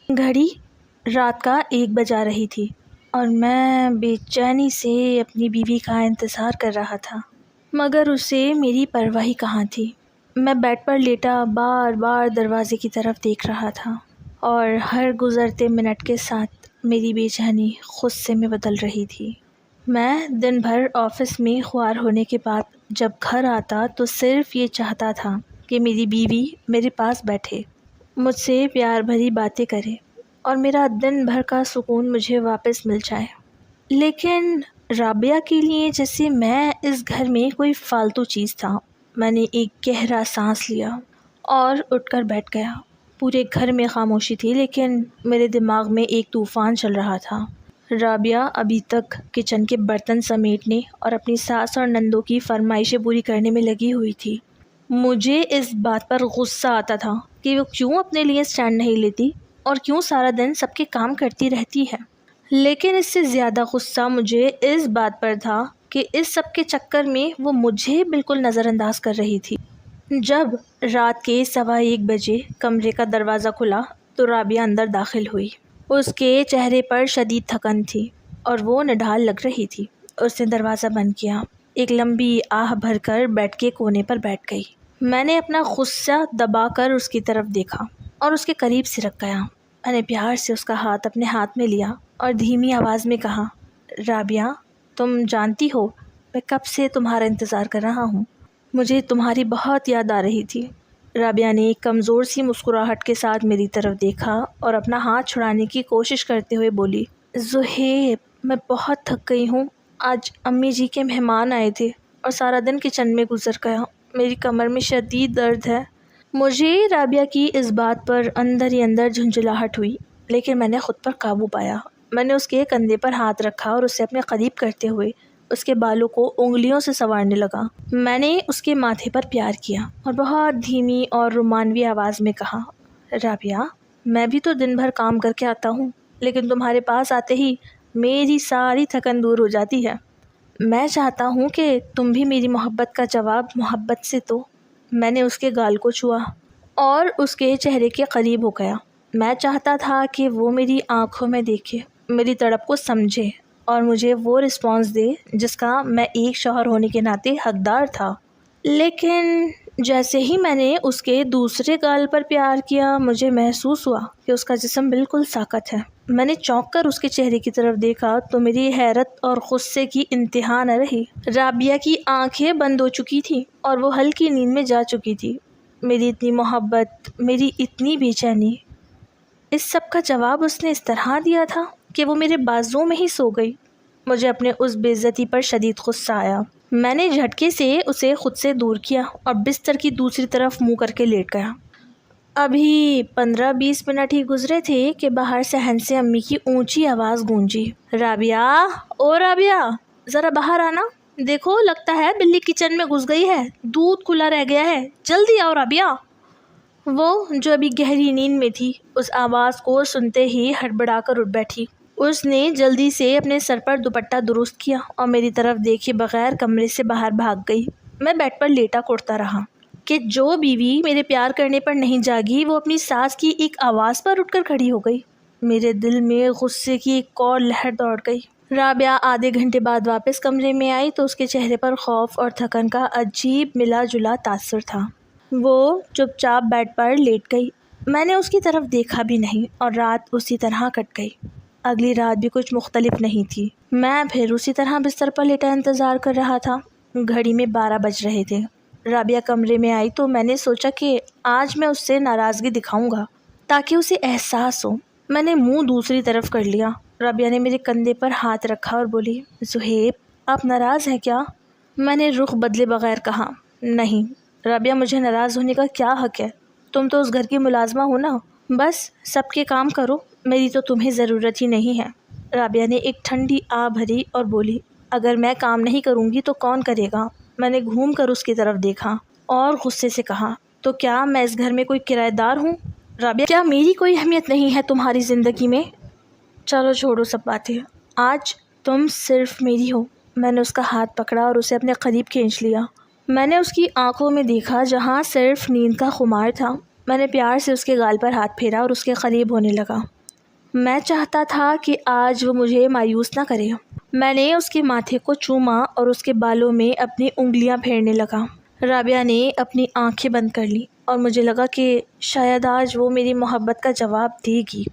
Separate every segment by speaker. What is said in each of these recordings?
Speaker 1: گھڑی رات کا 1 بجا رہی تھی اور میں بے چینی سے اپنی بیوی کا انتظار کر رہا تھا، مگر اسے میری پرواہ کہاں تھی۔ میں بیڈ پر لیٹا بار بار دروازے کی طرف دیکھ رہا تھا اور ہر گزرتے منٹ کے ساتھ میری بے چینی غصے میں بدل رہی تھی۔ میں دن بھر آفس میں خوار ہونے کے بعد جب گھر آتا تو صرف یہ چاہتا تھا کہ میری بیوی میرے پاس بیٹھے، مجھ سے پیار بھری باتیں کرے اور میرا دن بھر کا سکون مجھے واپس مل جائے۔ لیکن رابعہ کے لیے جیسے میں اس گھر میں کوئی فالتو چیز تھا۔ میں نے ایک گہرا سانس لیا اور اٹھ کر بیٹھ گیا۔ پورے گھر میں خاموشی تھی، لیکن میرے دماغ میں ایک طوفان چل رہا تھا۔ رابعہ ابھی تک کچن کے برتن سمیٹنے اور اپنی ساس اور نندوں کی فرمائشیں پوری کرنے میں لگی ہوئی تھی۔ مجھے اس بات پر غصہ آتا تھا کہ وہ کیوں اپنے لیے سٹینڈ نہیں لیتی اور کیوں سارا دن سب کے کام کرتی رہتی ہے۔ لیکن اس سے زیادہ غصہ مجھے اس بات پر تھا کہ اس سب کے چکر میں وہ مجھے بالکل نظر انداز کر رہی تھی۔ جب رات کے 1:15 بجے کمرے کا دروازہ کھلا تو رابعہ اندر داخل ہوئی۔ اس کے چہرے پر شدید تھکن تھی اور وہ نڈھال لگ رہی تھی۔ اس نے دروازہ بند کیا، ایک لمبی آہ بھر کر بیڈ کے کونے پر بیٹھ گئی۔ میں نے اپنا غصہ دبا کر اس کی طرف دیکھا اور اس کے قریب سے رک گیا۔ میں نے پیار سے اس کا ہاتھ اپنے ہاتھ میں لیا اور دھیمی آواز میں کہا، رابعہ، تم جانتی ہو میں کب سے تمہارا انتظار کر رہا ہوں۔ مجھے تمہاری بہت یاد آ رہی تھی۔ رابعہ نے ایک کمزور سی مسکراہٹ کے ساتھ میری طرف دیکھا اور اپنا ہاتھ چھڑانے کی کوشش کرتے ہوئے بولی، زہیب، میں بہت تھک گئی ہوں۔ آج امی جی کے مہمان آئے تھے اور سارا دن کچن میں گزر گیا۔ میری کمر میں شدید درد ہے۔ مجھے رابعہ کی اس بات پر اندر ہی اندر جھنجھلاہٹ ہوئی، لیکن میں نے خود پر قابو پایا۔ میں نے اس کے کندھے پر ہاتھ رکھا اور اسے اپنے قریب کرتے ہوئے اس کے بالوں کو انگلیوں سے سنوارنے لگا۔ میں نے اس کے ماتھے پر پیار کیا اور بہت دھیمی اور رومانوی آواز میں کہا، رابعہ، میں بھی تو دن بھر کام کر کے آتا ہوں، لیکن تمہارے پاس آتے ہی میری ساری تھکن دور ہو جاتی ہے۔ میں چاہتا ہوں کہ تم بھی میری محبت کا جواب محبت سے دو۔ میں نے اس کے گال کو چھوا اور اس کے چہرے کے قریب ہو گیا۔ میں چاہتا تھا کہ وہ میری آنکھوں میں دیکھے، میری تڑپ کو سمجھے اور مجھے وہ رسپانس دے جس کا میں ایک شوہر ہونے کے ناطے حقدار تھا۔ لیکن جیسے ہی میں نے اس کے دوسرے گال پر پیار کیا، مجھے محسوس ہوا کہ اس کا جسم بالکل ساکت ہے۔ میں نے چونک کر اس کے چہرے کی طرف دیکھا تو میری حیرت اور غصے کی انتہا نہ رہی۔ رابعہ کی آنکھیں بند ہو چکی تھیں اور وہ ہلکی نیند میں جا چکی تھی۔ میری اتنی محبت، میری اتنی بے چینی، اس سب کا جواب اس نے اس طرح دیا تھا کہ وہ میرے بازو میں ہی سو گئی۔ مجھے اپنے اس بے عزتی پر شدید غصہ آیا۔ میں نے جھٹکے سے اسے خود سے دور کیا اور بستر کی دوسری طرف منہ کر کے لیٹ گیا۔ ابھی 15-20 منٹ ہی گزرے تھے کہ باہر صحن سے امی کی اونچی آواز گونجی، رابعہ، او رابعہ، ذرا باہر آنا، دیکھو لگتا ہے بلی کچن میں گھس گئی ہے، دودھ کھلا رہ گیا ہے، جلدی آؤ رابعہ۔ وہ جو ابھی گہری نیند میں تھی اس آواز کو سنتے ہی ہڑبڑا کر اٹھ بیٹھی۔ اس نے جلدی سے اپنے سر پر دوپٹہ درست کیا اور میری طرف دیکھے بغیر کمرے سے باہر بھاگ گئی۔ میں بیڈ پر لیٹا کوڑتا رہا کہ جو بیوی میرے پیار کرنے پر نہیں جاگی وہ اپنی ساس کی ایک آواز پر اٹھ کر کھڑی ہو گئی۔ میرے دل میں غصے کی ایک اور لہر دوڑ گئی۔ رابعہ آدھے گھنٹے بعد واپس کمرے میں آئی تو اس کے چہرے پر خوف اور تھکن کا عجیب ملا جلا تاثر تھا۔ وہ چپ چاپ بیڈ پر لیٹ گئی۔ میں نے اس کی طرف دیکھا بھی نہیں اور رات اسی طرح کٹ گئی۔ اگلی رات بھی کچھ مختلف نہیں تھی۔ میں پھر اسی طرح بستر پر لیٹا انتظار کر رہا تھا۔ گھڑی میں 12 بج رہے تھے۔ رابعہ کمرے میں آئی تو میں نے سوچا کہ آج میں اس سے ناراضگی دکھاؤں گا تاکہ اسے احساس ہو۔ میں نے منہ دوسری طرف کر لیا۔ رابعہ نے میرے کندھے پر ہاتھ رکھا اور بولی، زہیب، آپ ناراض ہیں کیا؟ میں نے رخ بدلے بغیر کہا، نہیں۔ رابعہ، مجھے ناراض ہونے کا کیا حق ہے؟ تم تو اس گھر کی ملازمہ ہو نا، بس سب کے کام کرو، میری تو تمہیں ضرورت ہی نہیں ہے۔ رابعہ نے ایک ٹھنڈی آہ بھری اور بولی، اگر میں کام نہیں کروں گی تو کون کرے گا؟ میں نے گھوم کر اس کی طرف دیکھا اور غصے سے کہا، تو کیا میں اس گھر میں کوئی کرایہ دار ہوں؟ رابعہ، کیا میری کوئی اہمیت نہیں ہے تمہاری زندگی میں؟ چلو چھوڑو سب باتیں، آج تم صرف میری ہو۔ میں نے اس کا ہاتھ پکڑا اور اسے اپنے قریب کھینچ لیا۔ میں نے اس کی آنکھوں میں دیکھا جہاں صرف نیند کا خمار تھا۔ میں نے پیار سے اس کے گال پر ہاتھ پھیرا اور اس کے قریب ہونے لگا۔ میں چاہتا تھا کہ آج وہ مجھے مایوس نہ کرے۔ میں نے اس کے ماتھے کو چوما اور اس کے بالوں میں اپنی انگلیاں پھیرنے لگا۔ رابعہ نے اپنی آنکھیں بند کر لی اور مجھے لگا کہ شاید آج وہ میری محبت کا جواب دے گی،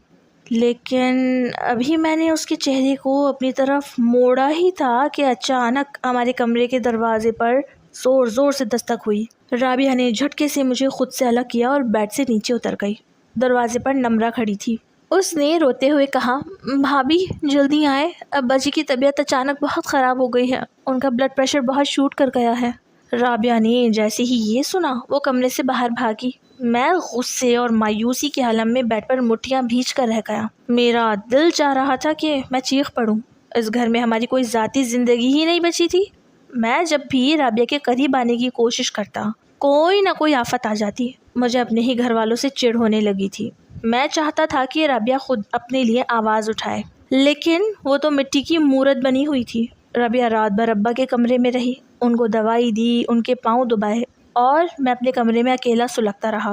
Speaker 1: لیکن ابھی میں نے اس کے چہرے کو اپنی طرف موڑا ہی تھا کہ اچانک ہمارے کمرے کے دروازے پر زور زور سے دستک ہوئی۔ رابعہ نے جھٹکے سے مجھے خود سے الگ کیا اور بیڈ سے نیچے اتر گئی۔ دروازے پر نمرہ کھڑی تھی۔ اس نے روتے ہوئے کہا، بھابھی جلدی آئیں، ابا جی کی طبیعت اچانک بہت خراب ہو گئی ہے، ان کا بلڈ پریشر بہت شوٹ کر گیا ہے۔ رابعہ نے جیسے ہی یہ سنا وہ کمرے سے باہر بھاگی۔ میں غصے اور مایوسی کے عالم میں بیڈ پر مٹھیاں بھیج کر رہ گیا۔ میرا دل چاہ رہا تھا کہ میں چیخ پڑوں۔ اس گھر میں ہماری کوئی ذاتی زندگی ہی نہیں بچی تھی۔ میں جب بھی رابعہ کے قریب آنے کی کوشش کرتا کوئی نہ کوئی آفت آ جاتی۔ مجھے اپنے ہی گھر والوں سے چڑ ہونے لگی تھی۔ میں چاہتا تھا کہ رابعہ خود اپنے لیے آواز اٹھائے، لیکن وہ تو مٹی کی مورت بنی ہوئی تھی۔ رابعہ رات بھر ابا کے کمرے میں رہی، ان کو دوائی دی، ان کے پاؤں دبائے، اور میں اپنے کمرے میں اکیلا سلگتا رہا۔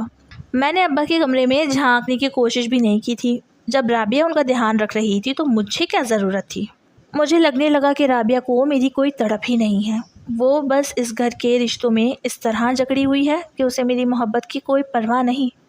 Speaker 1: میں نے ابا کے کمرے میں جھانکنے کی کوشش بھی نہیں کی تھی۔ جب رابعہ ان کا دھیان رکھ رہی تھی تو مجھے کیا ضرورت تھی؟ مجھے لگنے لگا کہ رابعہ کو میری کوئی تڑپ ہی نہیں ہے۔ وہ بس اس گھر کے رشتوں میں اس طرح جکڑی ہوئی ہے کہ اسے میری محبت کی کوئی پرواہ نہیں۔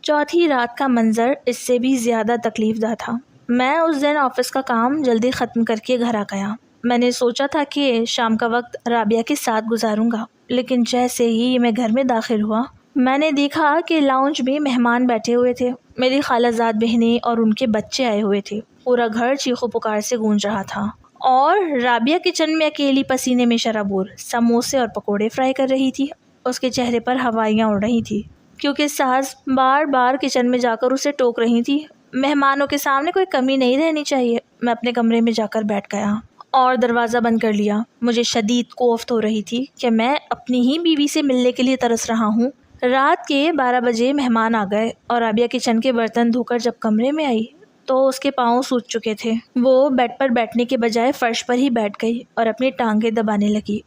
Speaker 1: چوتھی رات کا منظر اس سے بھی زیادہ تکلیف دہ تھا۔ میں اس دن آفس کا کام جلدی ختم کر کے گھر آ گیا۔ میں نے سوچا تھا کہ شام کا وقت رابعہ کے ساتھ گزاروں گا، لیکن جیسے ہی میں گھر میں داخل ہوا میں نے دیکھا کہ لاؤنج میں مہمان بیٹھے ہوئے تھے۔ میری خالہ زاد بہنیں اور ان کے بچے آئے ہوئے تھے۔ پورا گھر چیخو پکار سے گونج رہا تھا، اور رابعہ کچن میں اکیلی پسینے میں شرابور سموسے اور پکوڑے فرائی کر رہی تھی۔ اس کے چہرے پر ہوائیاں اڑ رہی تھی کیونکہ ساس بار بار کچن میں جا کر اسے ٹوک رہی تھی۔ مہمانوں کے سامنے کوئی کمی نہیں رہنی چاہیے۔ میں اپنے کمرے میں جا کر بیٹھ گیا اور دروازہ بند کر لیا۔ مجھے شدید کوفت ہو رہی تھی کہ میں اپنی ہی بیوی سے ملنے کے لیے ترس رہا ہوں۔ رات کے 12 بجے مہمان آ گئے اور رابعہ کچن کے برتن دھو کر جب کمرے میں آئی تو اس کے پاؤں سوج چکے تھے۔ وہ بیڈ پر بیٹھنے کے بجائے فرش پر ہی بیٹھ گئی اور اپنی ٹانگیں دبانے لگی۔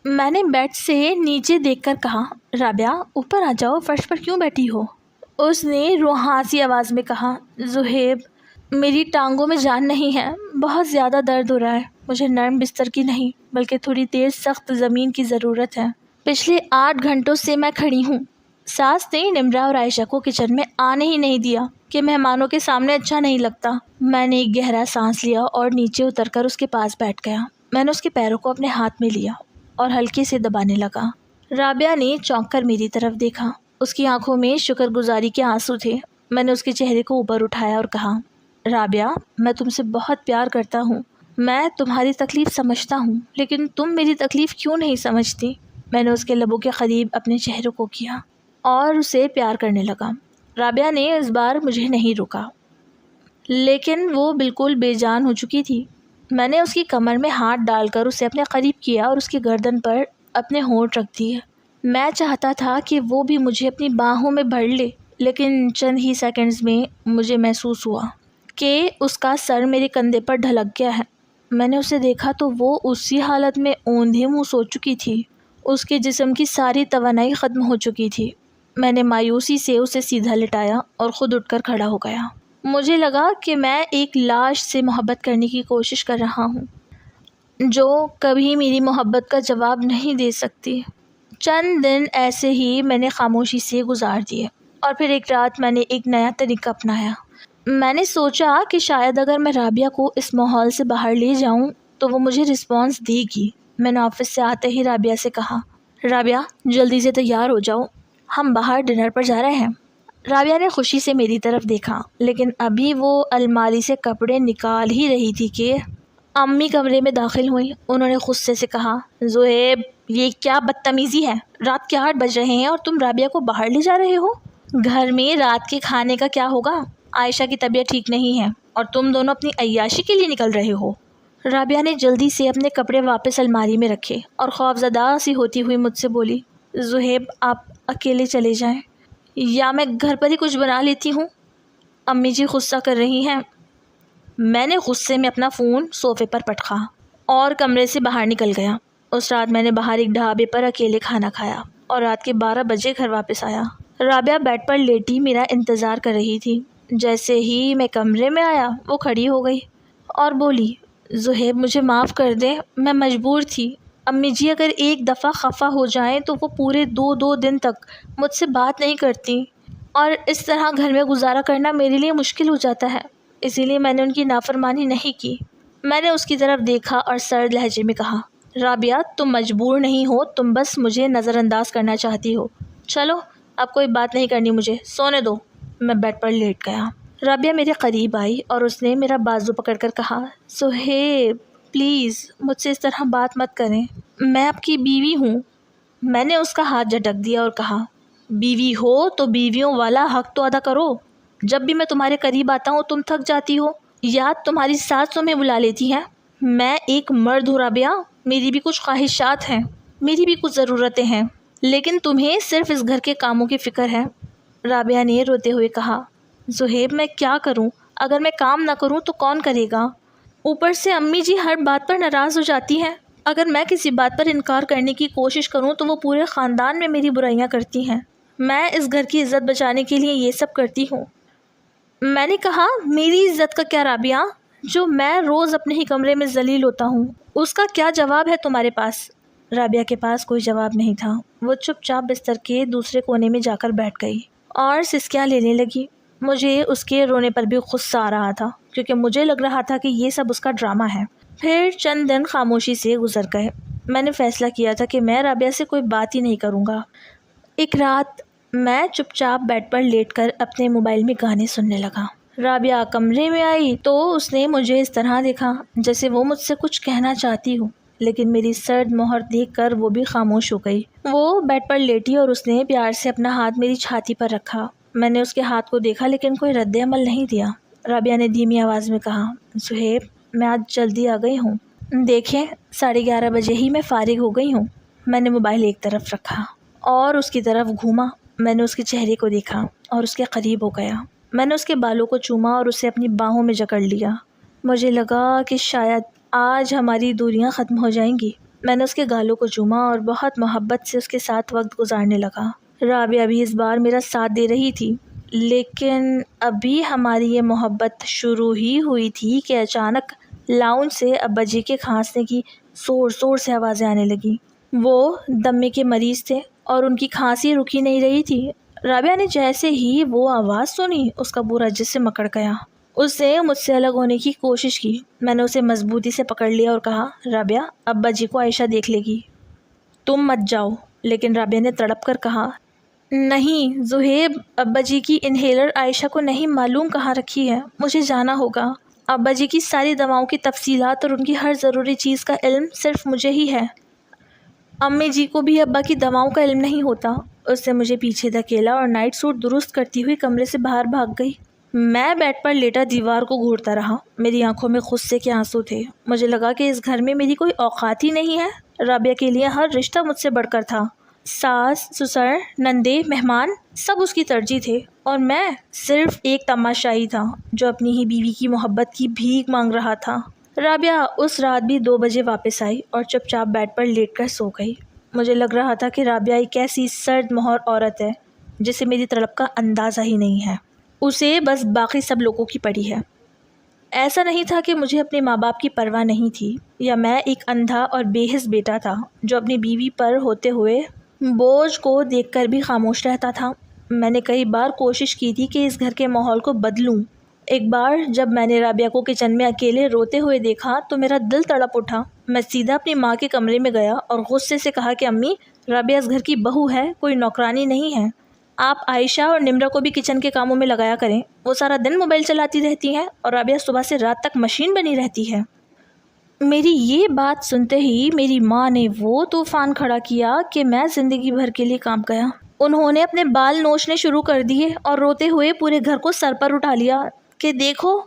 Speaker 1: میں نے بیڈ سے نیچے دیکھ کر کہا، رابعہ اوپر آ جاؤ، فرش پر کیوں بیٹھی ہو؟ اس نے روحاسی آواز میں کہا، زہیب میری ٹانگوں میں جان نہیں ہے، بہت زیادہ درد ہو رہا ہے۔ مجھے نرم بستر کی نہیں بلکہ تھوڑی تیز سخت زمین کی ضرورت ہے۔ پچھلے 8 گھنٹوں سے میں کھڑی ہوں۔ ساس نے نمرہ اور عائشہ کو کچن میں آنے ہی نہیں دیا کہ مہمانوں کے سامنے اچھا نہیں لگتا۔ میں نے ایک گہرا سانس لیا اور نیچے اتر کر اس کے پاس بیٹھ گیا۔ میں نے اس کے پیروں کو اپنے ہاتھ میں لیا اور ہلکے سے دبانے لگا۔ رابعہ نے چونک کر میری طرف دیکھا۔ اس کی آنکھوں میں شکر گزاری کے آنسو تھے۔ میں نے اس کے چہرے کو اوپر اٹھایا اور کہا، رابعہ میں تم سے بہت پیار کرتا ہوں۔ میں تمہاری تکلیف سمجھتا ہوں، لیکن تم میری تکلیف کیوں نہیں سمجھتی؟ میں نے اس کے لبوں کے قریب اپنے چہرے کو کیا اور اسے پیار کرنے لگا۔ رابعہ نے اس بار مجھے نہیں روکا، لیکن وہ بالکل بے جان ہو چکی تھی۔ میں نے اس کی کمر میں ہاتھ ڈال کر اسے اپنے قریب کیا اور اس کی گردن پر اپنے ہونٹ رکھ دیے۔ میں چاہتا تھا کہ وہ بھی مجھے اپنی باہوں میں بھر لے، لیکن چند ہی سیکنڈز میں مجھے محسوس ہوا کہ اس کا سر میرے کندھے پر ڈھلک گیا ہے۔ میں نے اسے دیکھا تو وہ اسی حالت میں اوندھے منہ سو چکی تھی۔ اس کے جسم کی ساری توانائی ختم ہو چکی تھی۔ میں نے مایوسی سے اسے سیدھا لٹایا اور خود اٹھ کر کھڑا ہو گیا۔ مجھے لگا کہ میں ایک لاش سے محبت کرنے کی کوشش کر رہا ہوں جو کبھی میری محبت کا جواب نہیں دے سکتی۔ چند دن ایسے ہی میں نے خاموشی سے گزار دیے، اور پھر ایک رات میں نے ایک نیا طریقہ اپنایا۔ میں نے سوچا کہ شاید اگر میں رابعہ کو اس ماحول سے باہر لے جاؤں تو وہ مجھے رسپانس دے گی۔ میں نے آفس سے آتے ہی رابعہ سے کہا، رابعہ جلدی سے تیار ہو جاؤ، ہم باہر ڈنر پر جا رہے ہیں۔ رابعہ نے خوشی سے میری طرف دیکھا، لیکن ابھی وہ الماری سے کپڑے نکال ہی رہی تھی کہ امی کمرے میں داخل ہوئیں۔ انہوں نے غصے سے کہا، زہیب یہ کیا بدتمیزی ہے؟ رات کے 8 بج رہے ہیں اور تم رابعہ کو باہر لے جا رہے ہو؟ گھر میں رات کے کھانے کا کیا ہوگا؟ عائشہ کی طبیعت ٹھیک نہیں ہے اور تم دونوں اپنی عیاشی کے لیے نکل رہے ہو۔ رابعہ نے جلدی سے اپنے کپڑے واپس الماری میں رکھے اور خوفزدہ سی ہوتی ہوئی مجھ سے بولی، زہیب آپ اکیلے چلے جائیں یا میں گھر پر ہی کچھ بنا لیتی ہوں، امی جی غصہ کر رہی ہیں۔ میں نے غصے میں اپنا فون صوفے پر پٹکا اور کمرے سے باہر نکل گیا۔ اس رات میں نے باہر ایک ڈھابے پر اکیلے کھانا کھایا اور رات کے 12 بجے گھر واپس آیا۔ رابعہ بیڈ پر لیٹی میرا انتظار کر رہی تھی۔ جیسے ہی میں کمرے میں آیا وہ کھڑی ہو گئی اور بولی، زہیب مجھے معاف کر دیں، میں مجبور تھی۔ امی جی اگر ایک دفعہ خفا ہو جائیں تو وہ پورے دو دن تک مجھ سے بات نہیں کرتی، اور اس طرح گھر میں گزارا کرنا میرے لیے مشکل ہو جاتا ہے، اسی لیے میں نے ان کی نافرمانی نہیں کی۔ میں نے اس کی طرف دیکھا اور سرد لہجے میں کہا، رابعہ تم مجبور نہیں ہو، تم بس مجھے نظر انداز کرنا چاہتی ہو۔ چلو اب کوئی بات نہیں کرنی، مجھے سونے دو۔ میں بیڈ پر لیٹ گیا۔ رابعہ میرے قریب آئی اور اس نے میرا بازو پکڑ کر کہا، سہیب پلیز مجھ سے اس طرح بات مت کریں، میں آپ کی بیوی ہوں۔ میں نے اس کا ہاتھ جھٹک دیا اور کہا، بیوی ہو تو بیویوں والا حق تو ادا کرو۔ جب بھی میں تمہارے قریب آتا ہوں تم تھک جاتی ہو یا تمہاری ساس تمہیں بلا لیتی ہے۔ میں ایک مرد ہوں رابعہ، میری بھی کچھ خواہشات ہیں، میری بھی کچھ ضرورتیں ہیں، لیکن تمہیں صرف اس گھر کے کاموں کی فکر ہے۔ رابعہ نے روتے ہوئے کہا، زہیب میں کیا کروں؟ اگر میں کام نہ کروں تو کون کرے گا؟ اوپر سے امی جی ہر بات پر ناراض ہو جاتی ہیں، اگر میں کسی بات پر انکار کرنے کی کوشش کروں تو وہ پورے خاندان میں میری برائیاں کرتی ہیں۔ میں اس گھر کی عزت بچانے کے لیے یہ سب کرتی ہوں۔ میں نے کہا، میری عزت کا کیا رابعہ؟ جو میں روز اپنے ہی کمرے میں ذلیل ہوتا ہوں، اس کا کیا جواب ہے تمہارے پاس؟ رابعہ کے پاس کوئی جواب نہیں تھا۔ وہ چپ چاپ بستر کے دوسرے کونے میں جا کر بیٹھ گئی اور سسکیاں لینے لگی۔ مجھے اس کے رونے پر بھی غصہ آ رہا تھا، کیونکہ مجھے لگ رہا تھا کہ یہ سب اس کا ڈرامہ ہے۔ پھر چند دن خاموشی سے گزر گئے۔ میں نے فیصلہ کیا تھا کہ میں رابعہ سے کوئی بات ہی نہیں کروں گا۔ ایک رات میں چپ چاپ بیڈ پر لیٹ کر اپنے موبائل میں گانے سننے لگا۔ رابعہ کمرے میں آئی تو اس نے مجھے اس طرح دیکھا جیسے وہ مجھ سے کچھ کہنا چاہتی ہو، لیکن میری سرد مہر دیکھ کر وہ بھی خاموش ہو گئی۔ وہ بیڈ پر لیٹی اور اس نے پیار سے اپنا ہاتھ میری چھاتی پر رکھا۔ میں نے اس کے ہاتھ کو دیکھا لیکن کوئی رد عمل نہیں دیا۔ رابعہ نے دھیمی آواز میں کہا، زہیب میں آج جلدی آ گئی ہوں، دیکھیں 11:30 بجے ہی میں فارغ ہو گئی ہوں۔ میں نے موبائل ایک طرف رکھا اور اس کی طرف گھوما۔ میں نے اس کے چہرے کو دیکھا اور اس کے قریب ہو گیا۔ میں نے اس کے بالوں کو چوما اور اسے اپنی باہوں میں جکڑ لیا۔ مجھے لگا کہ شاید آج ہماری دوریاں ختم ہو جائیں گی۔ میں نے اس کے گالوں کو چوما اور بہت محبت سے اس کے ساتھ وقت گزارنے لگا۔ رابعہ بھی اس بار میرا ساتھ دے رہی تھی، لیکن ابھی ہماری یہ محبت شروع ہی ہوئی تھی کہ اچانک لاؤنج سے ابا جی کے کھانسنے کی زور سے آوازیں آنے لگیں۔ وہ دمے کے مریض تھے اور ان کی کھانسی رکی نہیں رہی تھی۔ رابعہ نے جیسے ہی وہ آواز سنی اس کا پورا جسم اکڑ گیا۔ اس نے مجھ سے الگ ہونے کی کوشش کی۔ میں نے اسے مضبوطی سے پکڑ لیا اور کہا، رابعہ ابا جی کو عائشہ دیکھ لے گی، تم مت جاؤ۔ لیکن رابعہ نے تڑپ کر کہا، نہیں زہیب، ابا جی کی انہیلر عائشہ کو نہیں معلوم کہاں رکھی ہے، مجھے جانا ہوگا۔ ابا جی کی ساری دواؤں کی تفصیلات اور ان کی ہر ضروری چیز کا علم صرف مجھے ہی ہے، امی جی کو بھی ابا کی دواؤں کا علم نہیں ہوتا۔ اس نے مجھے پیچھے دھکیلا اور نائٹ سوٹ درست کرتی ہوئی کمرے سے باہر بھاگ گئی۔ میں بیڈ پر لیٹا دیوار کو گھورتا رہا۔ میری آنکھوں میں غصے کے آنسو تھے۔ مجھے لگا کہ اس گھر میں میری کوئی اوقات ہی نہیں ہے۔ رابعہ کے لیے ہر رشتہ مجھ سے بڑھ کر تھا۔ ساس، سسر، نندے، مہمان سب اس کی ترجیح تھے، اور میں صرف ایک تماشائی تھا جو اپنی ہی بیوی کی محبت کی بھیک مانگ رہا تھا۔ رابعہ اس رات بھی 2 بجے واپس آئی اور چپ چاپ بیڈ پر لیٹ کر سو گئی۔ مجھے لگ رہا تھا کہ رابعہ ایک ایسی سرد مہر عورت ہے جسے میری تڑپ کا اندازہ ہی نہیں ہے، اسے بس باقی سب لوگوں کی پڑی ہے۔ ایسا نہیں تھا کہ مجھے اپنے ماں باپ کی پرواہ نہیں تھی، یا میں ایک اندھا اور بے حس بیٹا تھا جو اپنی بیوی پر ہوتے ہوئے بوجھ کو دیکھ کر بھی خاموش رہتا تھا۔ میں نے کئی بار کوشش کی تھی کہ اس گھر کے ماحول کو بدلوں۔ ایک بار جب میں نے رابعہ کو کچن میں اکیلے روتے ہوئے دیکھا تو میرا دل تڑپ اٹھا۔ میں سیدھا اپنی ماں کے کمرے میں گیا اور غصے سے کہا کہ امی، رابعہ اس گھر کی بہو ہے، کوئی نوکرانی نہیں ہے۔ آپ عائشہ اور نمرہ کو بھی کچن کے کاموں میں لگایا کریں، وہ سارا دن موبائل چلاتی رہتی ہیں اور رابعہ صبح سے رات تک مشین بنی رہتی ہے۔ میری یہ بات سنتے ہی میری ماں نے وہ طوفان کھڑا کیا کہ میں زندگی بھر کے لیے کانپ گیا۔ انہوں نے اپنے بال نوچنے شروع کر دیے اور روتے ہوئے پورے گھر کو سر پر اٹھا لیا کہ دیکھو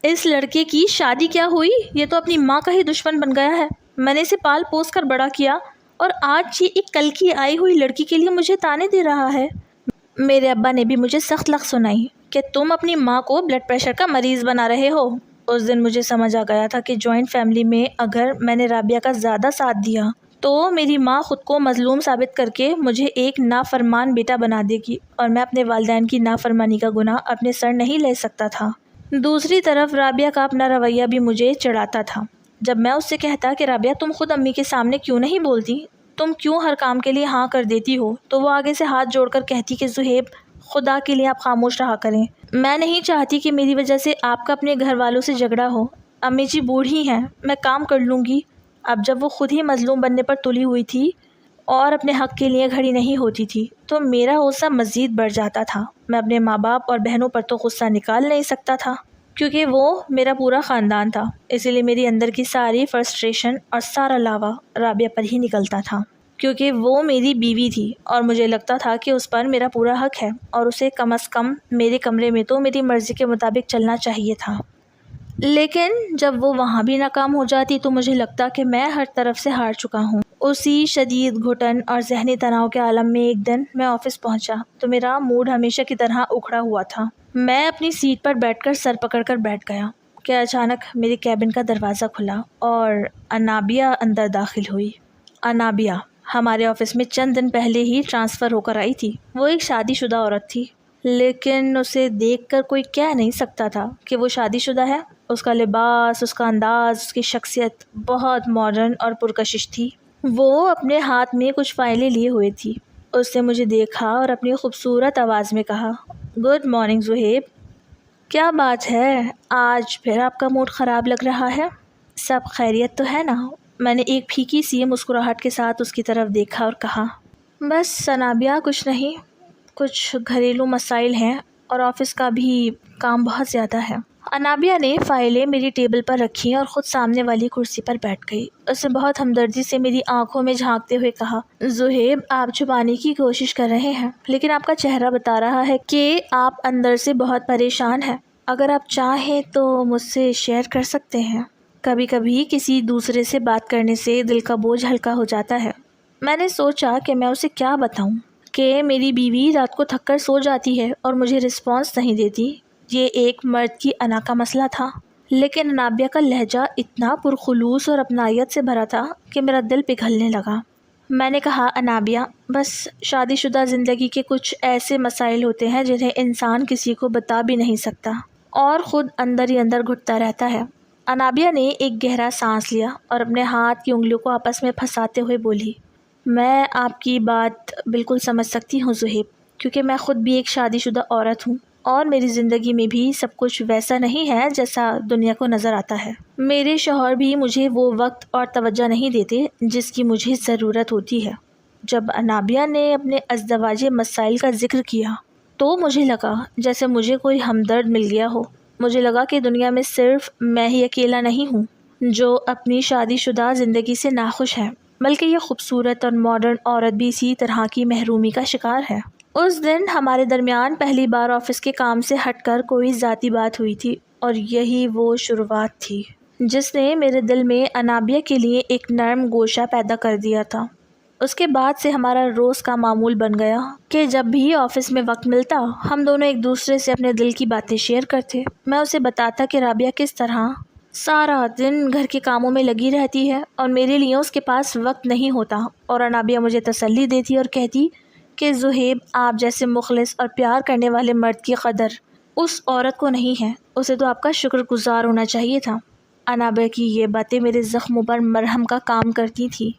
Speaker 1: اس لڑکے کی شادی کیا ہوئی، یہ تو اپنی ماں کا ہی دشمن بن گیا ہے۔ میں نے اسے پال پوس کر بڑا کیا اور آج یہ ایک کل کی آئی ہوئی لڑکی کے لیے مجھے تانے دے رہا ہے۔ میرے ابا نے بھی مجھے سخت لغت سنائی کہ تم اپنی ماں کو بلڈ پریشر کا مریض بنا رہے ہو۔ اس دن مجھے سمجھ آ گیا تھا کہ جوائنٹ فیملی میں اگر میں نے رابعہ کا زیادہ ساتھ دیا تو میری ماں خود کو مظلوم ثابت کر کے مجھے ایک نافرمان بیٹا بنا دے گی، اور میں اپنے والدین کی نافرمانی کا گناہ اپنے سر نہیں لے سکتا تھا۔ دوسری طرف رابعہ کا اپنا رویہ بھی مجھے چڑھاتا تھا۔ جب میں اس سے کہتا کہ رابعہ تم خود امی کے سامنے کیوں نہیں بولتی، تم کیوں ہر کام کے لیے ہاں کر دیتی ہو، تو وہ آگے سے ہاتھ جوڑ کر کہتی کہ زہیب خدا کے لیے آپ خاموش رہا کریں، میں نہیں چاہتی کہ میری وجہ سے آپ کا اپنے گھر والوں سے جھگڑا ہو، امی جی بوڑھی ہیں، میں کام کر لوں گی۔ اب جب وہ خود ہی مظلوم بننے پر تلی ہوئی تھی اور اپنے حق کے لیے کھڑی نہیں ہوتی تھی تو میرا غصہ مزید بڑھ جاتا تھا۔ میں اپنے ماں باپ اور بہنوں پر تو غصہ نکال نہیں سکتا تھا کیونکہ وہ میرا پورا خاندان تھا، اسی لیے میری اندر کی ساری فرسٹریشن اور سارا لاوا رابعہ پر ہی نکلتا تھا، کیونکہ وہ میری بیوی تھی اور مجھے لگتا تھا کہ اس پر میرا پورا حق ہے اور اسے کم از کم میرے کمرے میں تو میری مرضی کے مطابق چلنا چاہیے تھا۔ لیکن جب وہ وہاں بھی ناکام ہو جاتی تو مجھے لگتا کہ میں ہر طرف سے ہار چکا ہوں۔ اسی شدید گھٹن اور ذہنی تناؤ کے عالم میں ایک دن میں آفس پہنچا تو میرا موڈ ہمیشہ کی طرح اکھڑا ہوا تھا۔ میں اپنی سیٹ پر بیٹھ کر سر پکڑ کر بیٹھ گیا کہ اچانک میرے کیبن کا دروازہ کھلا اور انابیہ اندر داخل ہوئی۔ انابیہ ہمارے آفس میں چند دن پہلے ہی ٹرانسفر ہو کر آئی تھی۔ وہ ایک شادی شدہ عورت تھی، لیکن اسے دیکھ کر کوئی کہہ نہیں سکتا تھا کہ وہ شادی شدہ ہے۔ اس کا لباس، اس کا انداز، اس کی شخصیت بہت ماڈرن اور پرکشش تھی۔ وہ اپنے ہاتھ میں کچھ فائلیں لیے ہوئے تھی۔ اس نے مجھے دیکھا اور اپنی خوبصورت آواز میں کہا، گڈ مارننگ زہیب، کیا بات ہے، آج پھر آپ کا موڈ خراب لگ رہا ہے؟ سب خیریت تو ہے نا؟ میں نے ایک پھیکی سی مسکراہٹ کے ساتھ اس کی طرف دیکھا اور کہا، بس انابیہ کچھ نہیں، کچھ گھریلو مسائل ہیں اور آفس کا بھی کام بہت زیادہ ہے۔ انابیہ نے فائلیں میری ٹیبل پر رکھی اور خود سامنے والی کرسی پر بیٹھ گئی۔ اس نے بہت ہمدردی سے میری آنکھوں میں جھانکتے ہوئے کہا، زہیب آپ چھپانے کی کوشش کر رہے ہیں لیکن آپ کا چہرہ بتا رہا ہے کہ آپ اندر سے بہت پریشان ہیں۔ اگر آپ چاہیں تو مجھ سے شیئر کر سکتے ہیں۔ کبھی کبھی کسی دوسرے سے بات کرنے سے دل کا بوجھ ہلکا ہو جاتا ہے۔ میں نے سوچا کہ میں اسے کیا بتاؤں کہ میری بیوی رات کو تھک کر سو جاتی ہے اور مجھے رسپانس نہیں دیتی۔ یہ ایک مرد کی انا کا مسئلہ تھا، لیکن انابیہ کا لہجہ اتنا پرخلوص اور اپنائیت سے بھرا تھا کہ میرا دل پگھلنے لگا۔ میں نے کہا، انابیہ بس شادی شدہ زندگی کے کچھ ایسے مسائل ہوتے ہیں جنہیں انسان کسی کو بتا بھی نہیں سکتا اور خود اندر ہی اندر گھٹتا رہتا ہے۔ انابیہ نے ایک گہرا سانس لیا اور اپنے ہاتھ کی انگلیوں کو آپس میں پھنساتے ہوئے بولی، میں آپ کی بات بالکل سمجھ سکتی ہوں زہیب، کیونکہ میں خود بھی ایک شادی شدہ عورت ہوں اور میری زندگی میں بھی سب کچھ ویسا نہیں ہے جیسا دنیا کو نظر آتا ہے۔ میرے شوہر بھی مجھے وہ وقت اور توجہ نہیں دیتے جس کی مجھے ضرورت ہوتی ہے۔ جب انابیہ نے اپنے ازدواجی مسائل کا ذکر کیا تو مجھے لگا جیسے مجھے کوئی ہمدرد مل گیا ہو۔ مجھے لگا کہ دنیا میں صرف میں ہی اکیلا نہیں ہوں جو اپنی شادی شدہ زندگی سے ناخوش ہے، بلکہ یہ خوبصورت اور ماڈرن عورت بھی اسی طرح کی محرومی کا شکار ہے۔ اس دن ہمارے درمیان پہلی بار آفس کے کام سے ہٹ کر کوئی ذاتی بات ہوئی تھی، اور یہی وہ شروعات تھی جس نے میرے دل میں انابیہ کے لیے ایک نرم گوشہ پیدا کر دیا تھا۔ اس کے بعد سے ہمارا روز کا معمول بن گیا کہ جب بھی آفس میں وقت ملتا ہم دونوں ایک دوسرے سے اپنے دل کی باتیں شیئر کرتے۔ میں اسے بتاتا کہ رابعہ کس طرح سارا دن گھر کے کاموں میں لگی رہتی ہے اور میرے لیے اس کے پاس وقت نہیں ہوتا، اور انابیہ مجھے تسلی دیتی اور کہتی کہ زہیب آپ جیسے مخلص اور پیار کرنے والے مرد کی قدر اس عورت کو نہیں ہے، اسے تو آپ کا شکر گزار ہونا چاہیے تھا۔ انابیہ کی یہ باتیں میرے زخموں پر مرہم کا کام کرتی تھی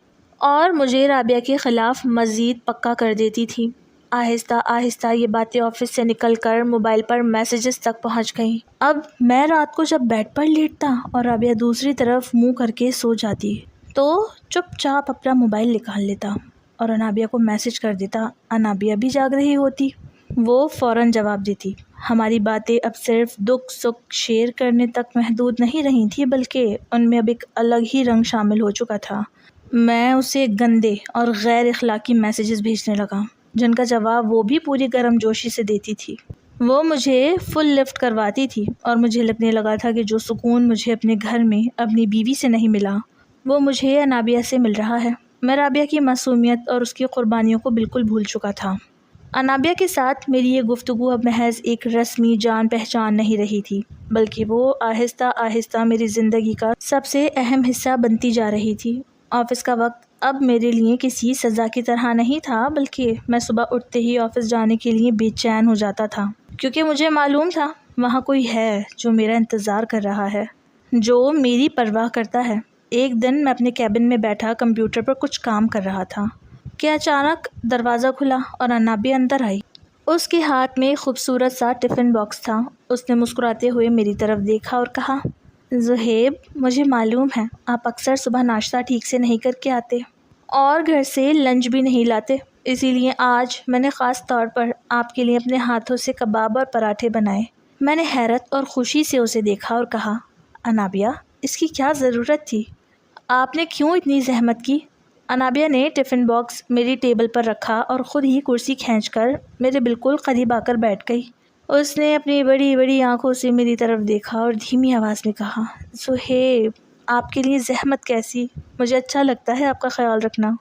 Speaker 1: اور مجھے رابعہ کے خلاف مزید پکا کر دیتی تھی۔ آہستہ آہستہ یہ باتیں آفس سے نکل کر موبائل پر میسیجز تک پہنچ گئیں۔ اب میں رات کو جب بیڈ پر لیٹتا اور رابعہ دوسری طرف منہ کر کے سو جاتی تو چپ چاپ اپنا موبائل نکال لیتا اور انابیہ کو میسج کر دیتا۔ انابیہ بھی جاگ رہی ہوتی، وہ فوراً جواب دیتی۔ ہماری باتیں اب صرف دکھ سکھ شیئر کرنے تک محدود نہیں رہی تھی، بلکہ ان میں اب ایک الگ ہی رنگ شامل ہو چکا تھا۔ میں اسے گندے اور غیر اخلاقی میسیجز بھیجنے لگا جن کا جواب وہ بھی پوری گرم جوشی سے دیتی تھی۔ وہ مجھے فل لفٹ کرواتی تھی اور مجھے لگنے لگا تھا کہ جو سکون مجھے اپنے گھر میں اپنی بیوی سے نہیں ملا وہ مجھے انابیہ سے مل رہا ہے۔ میں رابعہ کی معصومیت اور اس کی قربانیوں کو بالکل بھول چکا تھا۔ انابیہ کے ساتھ میری یہ گفتگو اب محض ایک رسمی جان پہچان نہیں رہی تھی، بلکہ وہ آہستہ آہستہ میری زندگی کا سب سے اہم حصہ بنتی جا رہی تھی۔ آفس کا وقت اب میرے لیے کسی سزا کی طرح نہیں تھا، بلکہ میں صبح اٹھتے ہی آفس جانے کے لیے بے چین ہو جاتا تھا، کیونکہ مجھے معلوم تھا وہاں کوئی ہے جو میرا انتظار کر رہا ہے، جو میری پرواہ کرتا ہے۔ ایک دن میں اپنے کیبن میں بیٹھا کمپیوٹر پر کچھ کام کر رہا تھا کہ اچانک دروازہ کھلا اور انابیہ اندر آئی۔ اس کے ہاتھ میں خوبصورت سا ٹفن باکس تھا۔ اس نے مسکراتے ہوئے میری طرف دیکھا اور کہا، زہیب، مجھے معلوم ہے آپ اکثر صبح ناشتہ ٹھیک سے نہیں کر کے آتے اور گھر سے لنچ بھی نہیں لاتے، اسی لیے آج میں نے خاص طور پر آپ کے لیے اپنے ہاتھوں سے کباب اور پراٹھے بنائے۔ میں نے حیرت اور خوشی سے اسے دیکھا اور کہا، انابیہ، اس کی کیا ضرورت تھی؟ آپ نے کیوں اتنی زحمت کی؟ انابیہ نے ٹفن باکس میری ٹیبل پر رکھا اور خود ہی کرسی کھینچ کر میرے بالکل قریب آ کر بیٹھ گئی۔ اس نے اپنی بڑی بڑی آنکھوں سے میری طرف دیکھا اور دھیمی آواز میں کہا، زہیب، آپ کے لیے زحمت کیسی؟ مجھے اچھا لگتا ہے آپ کا خیال رکھنا،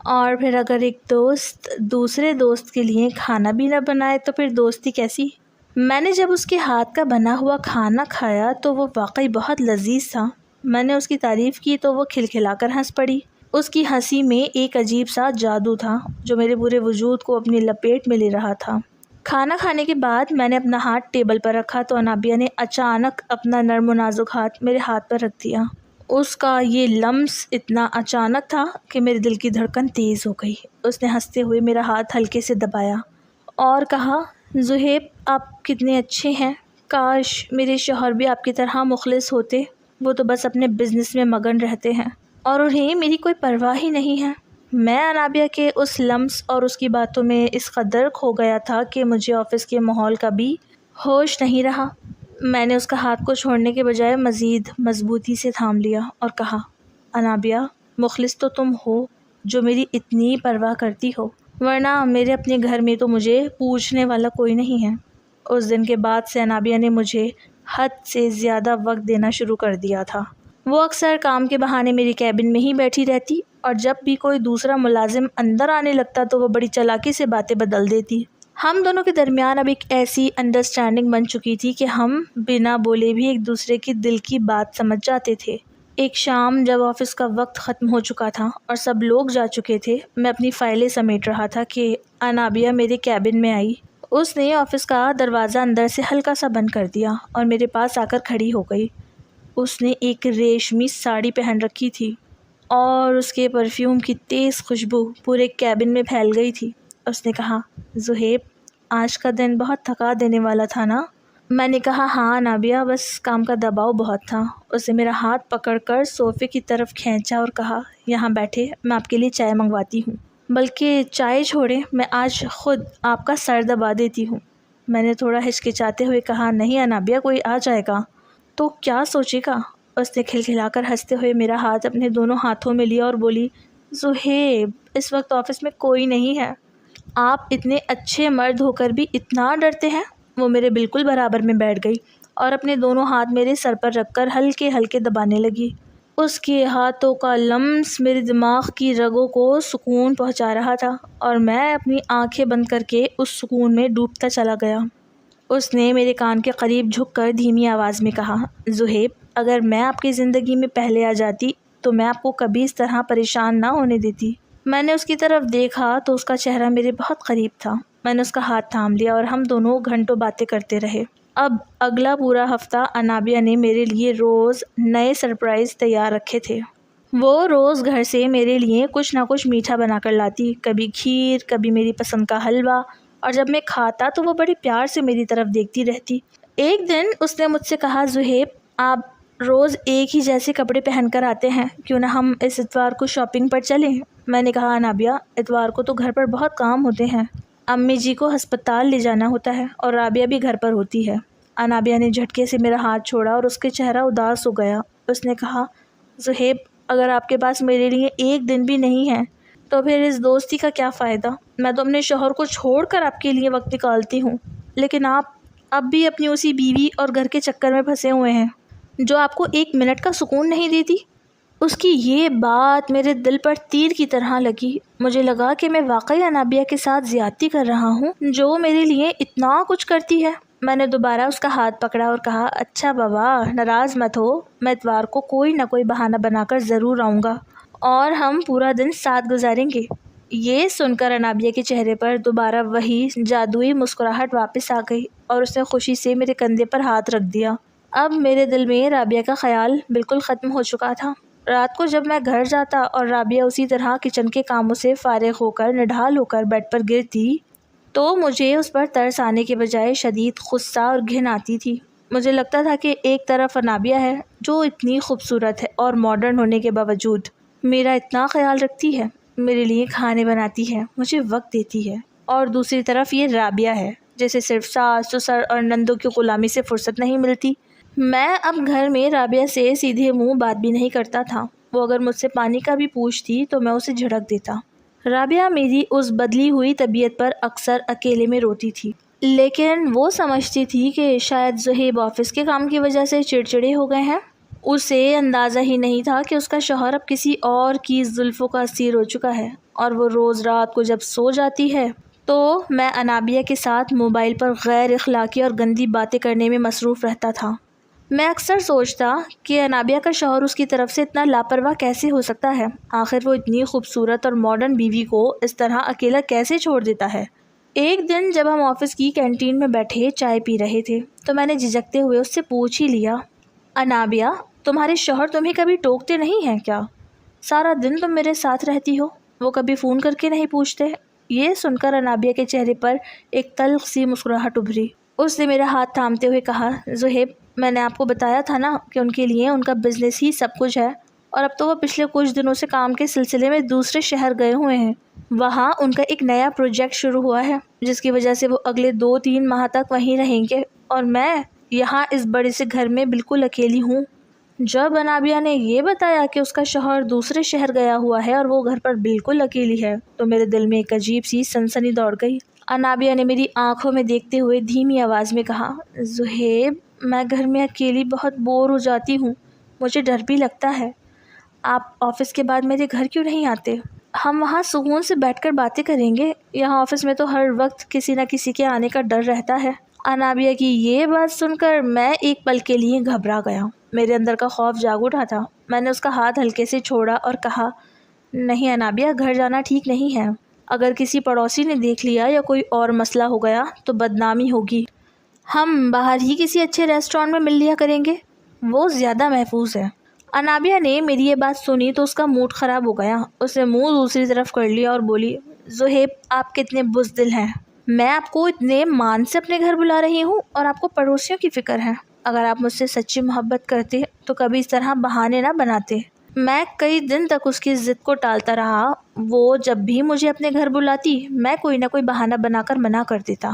Speaker 1: اور پھر اگر ایک دوست دوسرے دوست کے لیے کھانا بھی نہ بنائے تو پھر دوستی کیسی؟ میں نے جب اس کے ہاتھ کا بنا ہوا کھانا کھایا تو وہ واقعی بہت لذیذ تھا۔ میں نے اس کی تعریف کی تو وہ کھلکھلا کر ہنس پڑی۔ اس کی ہنسی میں ایک عجیب سا جادو تھا جو میرے پورے وجود کو اپنی لپیٹ میں لے رہا تھا۔ کھانا کھانے کے بعد میں نے اپنا ہاتھ ٹیبل پر رکھا تو انابیہ نے اچانک اپنا نرم و نازک ہاتھ میرے ہاتھ پر رکھ دیا۔ اس کا یہ لمس اتنا اچانک تھا کہ میرے دل کی دھڑکن تیز ہو گئی۔ اس نے ہنستے ہوئے میرا ہاتھ ہلکے سے دبایا اور کہا، زہیب، آپ کتنے اچھے ہیں، کاش میرے شوہر بھی آپ کی طرح مخلص ہوتے۔ وہ تو بس اپنے بزنس میں مگن رہتے ہیں اور انہیں میری کوئی پرواہ ہی نہیں ہے۔ میں انابیہ کے اس لمس اور اس کی باتوں میں اس قدر کھو گیا تھا کہ مجھے آفس کے ماحول کا بھی ہوش نہیں رہا۔ میں نے اس کا ہاتھ کو چھوڑنے کے بجائے مزید مضبوطی سے تھام لیا اور کہا، انابیہ، مخلص تو تم ہو جو میری اتنی پرواہ کرتی ہو، ورنہ میرے اپنے گھر میں تو مجھے پوچھنے والا کوئی نہیں ہے۔ اس دن کے بعد سے انابیہ نے مجھے حد سے زیادہ وقت دینا شروع کر دیا تھا۔ وہ اکثر کام کے بہانے میری کیبن میں ہی بیٹھی رہتی اور جب بھی کوئی دوسرا ملازم اندر آنے لگتا تو وہ بڑی چالاکی سے باتیں بدل دیتی۔ ہم دونوں کے درمیان اب ایک ایسی انڈرسٹینڈنگ بن چکی تھی کہ ہم بنا بولے بھی ایک دوسرے کی دل کی بات سمجھ جاتے تھے۔ ایک شام جب آفس کا وقت ختم ہو چکا تھا اور سب لوگ جا چکے تھے، میں اپنی فائلیں سمیٹ رہا تھا کہ انابیہ میرے کیبن میں آئی۔ اس نے آفس کا دروازہ اندر سے ہلکا سا بند کر دیا اور میرے پاس آ کر کھڑی ہو گئی۔ اس نے ایک ریشمی ساڑی پہن رکھی تھی اور اس کے پرفیوم کی تیز خوشبو پورے کیبن میں پھیل گئی تھی۔ اس نے کہا، زہیب، آج کا دن بہت تھکا دینے والا تھا نا؟ میں نے کہا، ہاں انابیہ، بس کام کا دباؤ بہت تھا۔ اس نے میرا ہاتھ پکڑ کر صوفے کی طرف کھینچا اور کہا، یہاں بیٹھے، میں آپ کے لیے چائے منگواتی ہوں۔ بلکہ چائے چھوڑیں، میں آج خود آپ کا سر دبا دیتی ہوں۔ میں نے تھوڑا ہچکچاتے ہوئے کہا، نہیں انابیہ، کوئی آ جائے گا تو کیا سوچے گا؟ اس نے کھلکھلا کر ہنستے ہوئے میرا ہاتھ اپنے دونوں ہاتھوں میں لیا اور بولی، زہیب، اس وقت آفس میں کوئی نہیں ہے، آپ اتنے اچھے مرد ہو کر بھی اتنا ڈرتے ہیں؟ وہ میرے بالکل برابر میں بیٹھ گئی اور اپنے دونوں ہاتھ میرے سر پر رکھ کر ہلکے ہلکے دبانے لگی۔ اس کے ہاتھوں کا لمس میرے دماغ کی رگوں کو سکون پہنچا رہا تھا اور میں اپنی آنکھیں بند کر کے اس سکون میں ڈوبتا چلا گیا۔ اس نے میرے کان کے قریب جھک کر دھیمی آواز میں کہا، زہیب، اگر میں آپ کی زندگی میں پہلے آ جاتی تو میں آپ کو کبھی اس طرح پریشان نہ ہونے دیتی۔ میں نے اس کی طرف دیکھا تو اس کا چہرہ میرے بہت قریب تھا۔ میں نے اس کا ہاتھ تھام لیا اور ہم دونوں گھنٹوں باتیں کرتے رہے۔ اب اگلا پورا ہفتہ انابیہ نے میرے لیے روز نئے سرپرائز تیار رکھے تھے۔ وہ روز گھر سے میرے لیے کچھ نہ کچھ میٹھا بنا کر لاتی، کبھی کھیر، کبھی میری پسند کا حلوہ، اور جب میں کھاتا تو وہ بڑے پیار سے میری طرف دیکھتی رہتی۔ ایک دن اس نے مجھ سے کہا، زہیب، آپ روز ایک ہی جیسے کپڑے پہن کر آتے ہیں، کیوں نہ ہم اس اتوار کو شاپنگ پر چلیں؟ میں نے کہا، انابیہ، اتوار کو تو گھر پر بہت کام ہوتے ہیں، امی جی کو ہسپتال لے جانا ہوتا ہے اور رابعہ بھی گھر پر ہوتی ہے۔ انابیہ نے جھٹکے سے میرا ہاتھ چھوڑا اور اس کے چہرہ اداس ہو گیا۔ اس نے کہا، زہیب، اگر آپ کے پاس میرے لیے ایک دن بھی نہیں ہے تو پھر اس دوستی کا کیا فائدہ؟ میں تو اپنے شوہر کو چھوڑ کر آپ کے لیے وقت نکالتی ہوں، لیکن آپ اب بھی اپنی اسی بیوی اور گھر کے چکر میں پھنسے ہوئے ہیں جو آپ کو ایک منٹ کا سکون نہیں دیتی۔ اس کی یہ بات میرے دل پر تیر کی طرح لگی۔ مجھے لگا کہ میں واقعی انابیہ کے ساتھ زیادتی کر رہا ہوں جو میرے لیے اتنا کچھ کرتی ہے۔ میں نے دوبارہ اس کا ہاتھ پکڑا اور کہا، اچھا بابا، ناراض مت ہو، میں اتوار کو کوئی نہ کوئی بہانہ بنا کر ضرور آؤں گا اور ہم پورا دن ساتھ گزاریں گے۔ یہ سن کر انابیہ کے چہرے پر دوبارہ وہی جادوئی مسکراہٹ واپس آ گئی اور اس نے خوشی سے میرے کندھے پر ہاتھ رکھ دیا۔ اب میرے دل میں رابعہ کا خیال بالکل ختم ہو چکا تھا۔ رات کو جب میں گھر جاتا اور رابعہ اسی طرح کچن کے کاموں سے فارغ ہو کر نڈھال ہو کر بیڈ پر گرتی تو مجھے اس پر ترس آنے کے بجائے شدید غصہ اور گھن آتی تھی۔ مجھے لگتا تھا کہ ایک طرف انابیہ ہے جو اتنی خوبصورت ہے اور ماڈرن ہونے کے باوجود میرا اتنا خیال رکھتی ہے، میرے لیے کھانے بناتی ہے، مجھے وقت دیتی ہے، اور دوسری طرف یہ رابعہ ہے جسے صرف ساس سسر اور نندوں کی غلامی سے فرصت نہیں ملتی۔ میں اب گھر میں رابعہ سے سیدھے منہ بات بھی نہیں کرتا تھا۔ وہ اگر مجھ سے پانی کا بھی پوچھتی تو میں اسے جھڑک دیتا۔ رابعہ میری اس بدلی ہوئی طبیعت پر اکثر اکیلے میں روتی تھی، لیکن وہ سمجھتی تھی کہ شاید زہیب آفس کے کام کی وجہ سے چڑچڑے ہو گئے ہیں۔ اسے اندازہ ہی نہیں تھا کہ اس کا شوہر اب کسی اور کی زلفوں کا اسیر ہو چکا ہے، اور وہ روز رات کو جب سو جاتی ہے تو میں انابیہ کے ساتھ موبائل پر غیر اخلاقی اور گندی باتیں کرنے میں مصروف رہتا تھا۔ میں اکثر سوچتا کہ انابیہ کا شوہر اس کی طرف سے اتنا لاپرواہ کیسے ہو سکتا ہے؟ آخر وہ اتنی خوبصورت اور ماڈرن بیوی کو اس طرح اکیلا کیسے چھوڑ دیتا ہے؟ ایک دن جب ہم آفس کی کینٹین میں بیٹھے چائے پی رہے تھے تو میں نے جھجکتے ہوئے اس سے پوچھ ہی لیا، انابیہ، تمہارے شوہر تمہیں کبھی ٹوکتے نہیں ہیں کیا؟ سارا دن تم میرے ساتھ رہتی ہو، وہ کبھی فون کر کے نہیں پوچھتے؟ یہ سن کر انابیہ کے چہرے پر ایک تلخ سی مسکراہٹ ابھری۔ اس نے میرا ہاتھ تھامتے ہوئے کہا، زہیب، میں نے آپ کو بتایا تھا نا کہ ان کے لیے ان کا بزنس ہی سب کچھ ہے، اور اب تو وہ پچھلے کچھ دنوں سے کام کے سلسلے میں دوسرے شہر گئے ہوئے ہیں۔ وہاں ان کا ایک نیا پروجیکٹ شروع ہوا ہے جس کی وجہ سے وہ اگلے 2-3 ماہ تک وہیں رہیں گے، اور میں یہاں اس بڑے سے گھر میں بالکل اکیلی ہوں۔ جب انابیہ نے یہ بتایا کہ اس کا شوہر دوسرے شہر گیا ہوا ہے اور وہ گھر پر بالکل اکیلی ہے تو میرے دل میں ایک عجیب سی سنسنی دوڑ گئی۔ انابیہ نے میری آنکھوں میں دیکھتے ہوئے دھیمی آواز میں کہا، زہیب، میں گھر میں اکیلی بہت بور ہو جاتی ہوں، مجھے ڈر بھی لگتا ہے۔ آپ آفس کے بعد میرے گھر کیوں نہیں آتے؟ ہم وہاں سکون سے بیٹھ کر باتیں کریں گے، یہاں آفس میں تو ہر وقت کسی نہ کسی کے آنے کا ڈر رہتا ہے۔ انابیہ کی یہ بات سن کر میں ایک پل کے لیے گھبرا گیا۔ میرے اندر کا خوف جاگ اٹھا تھا۔ میں نے اس کا ہاتھ ہلکے سے چھوڑا اور کہا، نہیں انابیہ، گھر جانا ٹھیک نہیں ہے۔ اگر کسی پڑوسی نے دیکھ لیا یا کوئی اور مسئلہ ہو گیا تو بدنامی ہوگی۔ ہم باہر ہی کسی اچھے ریسٹورینٹ میں مل لیا کریں گے، وہ زیادہ محفوظ ہے۔ انابیہ نے میری یہ بات سنی تو اس کا موڈ خراب ہو گیا۔ اس نے منہ دوسری طرف کر لیا اور بولی، زہیب، آپ کتنے بزدل ہیں، میں آپ کو اتنے مان سے اپنے گھر بلا رہی ہوں اور آپ کو پڑوسیوں کی فکر ہے۔ اگر آپ مجھ سے سچی محبت کرتے تو کبھی اس طرح بہانے نہ بناتے۔ میں کئی دن تک اس کی ضد کو ٹالتا رہا۔ وہ جب بھی مجھے اپنے گھر بلاتی میں کوئی نہ کوئی بہانہ بنا کر منع کر دیتا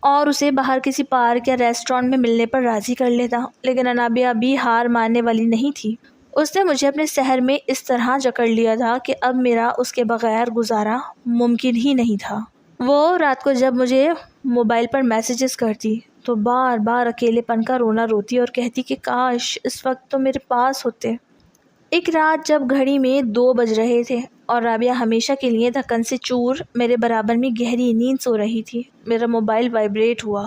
Speaker 1: اور اسے باہر کسی پارک یا ریسٹورینٹ میں ملنے پر راضی کر لیتا، لیکن انابیہ بھی ہار ماننے والی نہیں تھی۔ اس نے مجھے اپنے سحر میں اس طرح جکڑ لیا تھا کہ اب میرا اس کے بغیر گزارا ممکن ہی نہیں تھا۔ وہ رات کو جب مجھے موبائل پر میسیجز کرتی تو بار بار اکیلے پن کا رونا روتی اور کہتی کہ کاش اس وقت تو میرے پاس ہوتے۔ ایک رات جب گھڑی میں 2 بج رہے تھے اور رابعہ ہمیشہ کے لیے دھکن سے چور میرے برابر میں گہری نیند سو رہی تھی، میرا موبائل وائبریٹ ہوا۔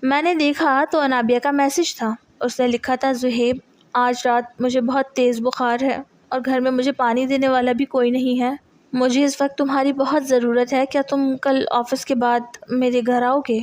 Speaker 1: میں نے دیکھا تو انابیہ کا میسیج تھا۔ اس نے لکھا تھا، زہیب، آج رات مجھے بہت تیز بخار ہے اور گھر میں مجھے پانی دینے والا بھی کوئی نہیں ہے۔ مجھے اس وقت تمہاری بہت ضرورت ہے، کیا تم کل آفس کے بعد میرے گھر آؤ گے؟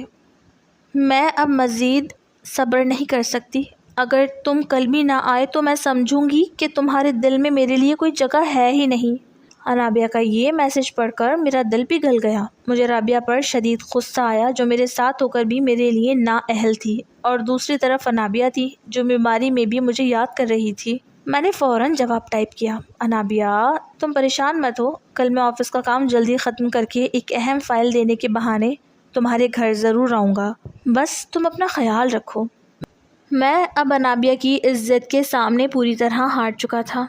Speaker 1: میں اب مزید صبر نہیں کر سکتی۔ اگر تم کل بھی نہ آئے تو میں سمجھوں گی کہ تمہارے دل میں میرے لیے کوئی جگہ ہے ہی نہیں۔ انابیہ کا یہ میسیج پڑھ کر میرا دل پگھل گیا۔ مجھے رابعہ پر شدید غصہ آیا جو میرے ساتھ ہو کر بھی میرے لیے نااہل تھی، اور دوسری طرف انابیہ تھی جو بیماری میں بھی مجھے یاد کر رہی تھی۔ میں نے فوراً جواب ٹائپ کیا، انابیہ، تم پریشان مت ہو، کل میں آفس کا کام جلدی ختم کر کے ایک اہم فائل دینے کے بہانے تمہارے گھر ضرور آؤں گا، بس تم اپنا خیال رکھو۔ میں اب انابیہ کی عزت کے سامنے پوری طرح ہار چکا تھا۔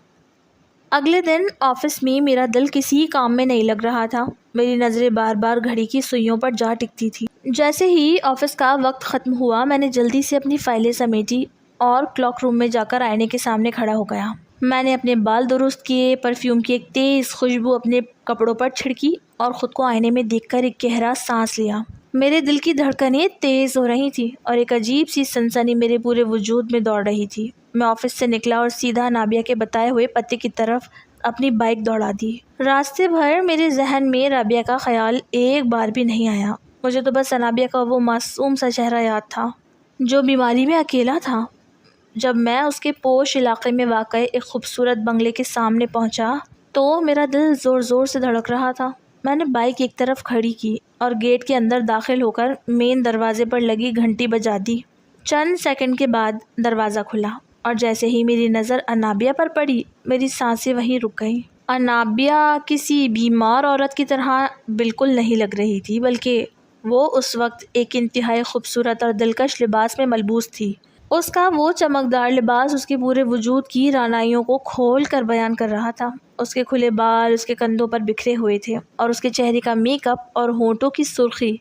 Speaker 1: اگلے دن آفس میں میرا دل کسی کام میں نہیں لگ رہا تھا۔ میری نظریں بار بار گھڑی کی سوئیوں پر جا ٹکتی تھی۔ جیسے ہی آفس کا وقت ختم ہوا میں نے جلدی سے اپنی فائلیں سمیٹی اور کلاک روم میں جا کر آئینے کے سامنے کھڑا ہو گیا۔ میں نے اپنے بال درست کیے، پرفیوم کی ایک تیز خوشبو اپنے کپڑوں پر چھڑکی اور خود کو آئینے میں دیکھ کر ایک گہرا سانس لیا۔ میرے دل کی دھڑکنیں تیز ہو رہی تھیں اور ایک عجیب سی سنسنی میرے پورے وجود میں دوڑ رہی تھی۔ میں آفس سے نکلا اور سیدھا انابیہ کے بتائے ہوئے پتے کی طرف اپنی بائک دوڑا دی۔ راستے بھر میرے ذہن میں رابعہ کا خیال ایک بار بھی نہیں آیا۔ مجھے تو بس انابیہ کا وہ معصوم سا چہرہ یاد تھا جو بیماری میں اکیلا تھا۔ جب میں اس کے پوش علاقے میں واقع ایک خوبصورت بنگلے کے سامنے پہنچا تو میرا دل زور زور سے دھڑک رہا تھا۔ میں نے بائک ایک طرف کھڑی کی اور گیٹ کے اندر داخل ہو کر مین دروازے پر لگی گھنٹی بجا دی۔ چند سیکنڈ کے بعد دروازہ کھلا اور جیسے ہی میری نظر انابیہ پر پڑی میری سانسیں وہیں رک گئیں۔ انابیہ کسی بیمار عورت کی طرح بالکل نہیں لگ رہی تھی، بلکہ وہ اس وقت ایک انتہائی خوبصورت اور دلکش لباس میں ملبوس تھی۔ اس کا وہ چمکدار لباس اس کے پورے وجود کی رعنائیوں کو کھول کر بیان کر رہا تھا۔ اس کے کھلے بال اس کے کندھوں پر بکھرے ہوئے تھے اور اس کے چہرے کا میک اپ اور ہونٹوں کی سرخی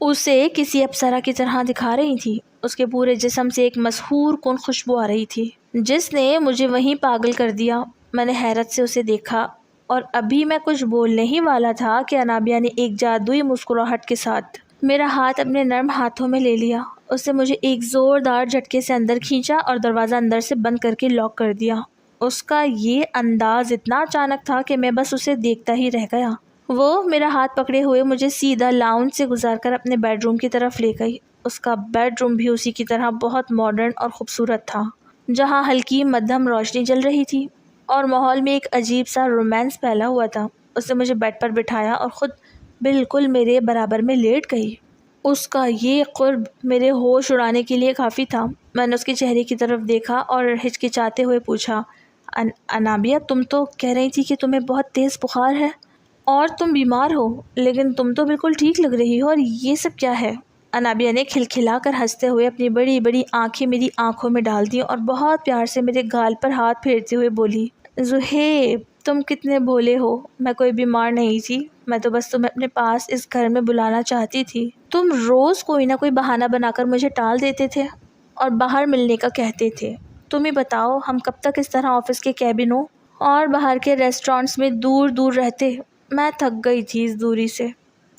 Speaker 1: اسے کسی اپسرا کی طرح دکھا رہی تھی۔ اس کے پورے جسم سے ایک مسحور کن خوشبو آ رہی تھی جس نے مجھے وہیں پاگل کر دیا۔ میں نے حیرت سے اسے دیکھا اور ابھی میں کچھ بولنے ہی والا تھا کہ انابیہ نے ایک جادوئی مسکراہٹ کے ساتھ میرا ہاتھ اپنے نرم ہاتھوں میں لے لیا۔ اس نے مجھے ایک زوردار جھٹکے سے اندر کھینچا اور دروازہ اندر سے بند کر کے لاک کر دیا۔ اس کا یہ انداز اتنا اچانک تھا کہ میں بس اسے دیکھتا ہی رہ گیا۔ وہ میرا ہاتھ پکڑے ہوئے مجھے سیدھا لاؤنج سے گزار کر اپنے بیڈ روم کی طرف لے گئی۔ اس کا بیڈ روم بھی اسی کی طرح بہت ماڈرن اور خوبصورت تھا، جہاں ہلکی مدھم روشنی جل رہی تھی اور ماحول میں ایک عجیب سا رومانس پھیلا ہوا تھا۔ اس نے مجھے بیڈ پر بٹھایا اور خود بالکل میرے برابر میں لیٹ گئی۔ اس کا یہ قرب میرے ہوش اڑانے کے لیے کافی تھا۔ میں نے اس کے چہرے کی طرف دیکھا اور ہچکچاتے ہوئے پوچھا، انابیہ تم تو کہہ رہی تھی کہ تمہیں بہت تیز بخار ہے اور تم بیمار ہو، لیکن تم تو بالکل ٹھیک لگ رہی ہو، اور یہ سب کیا ہے؟ انابیہ نے کھلکھلا کر ہنستے ہوئے اپنی بڑی بڑی آنکھیں میری آنکھوں میں ڈال دیں اور بہت پیار سے میرے گال پر ہاتھ پھیرتے ہوئے بولی، زہیب تم کتنے بھولے ہو، میں کوئی بیمار نہیں تھی، میں تو بس تمہیں اپنے پاس اس گھر میں بلانا چاہتی تھی۔ تم روز کوئی نہ کوئی بہانہ بنا کر مجھے ٹال دیتے تھے اور باہر ملنے کا کہتے تھے۔ تم ہی بتاؤ ہم کب تک اس طرح آفس کے کیبنوں اور باہر کے ریسٹورینٹس میں دور دور رہتے؟ میں تھک گئی تھی اس دوری سے،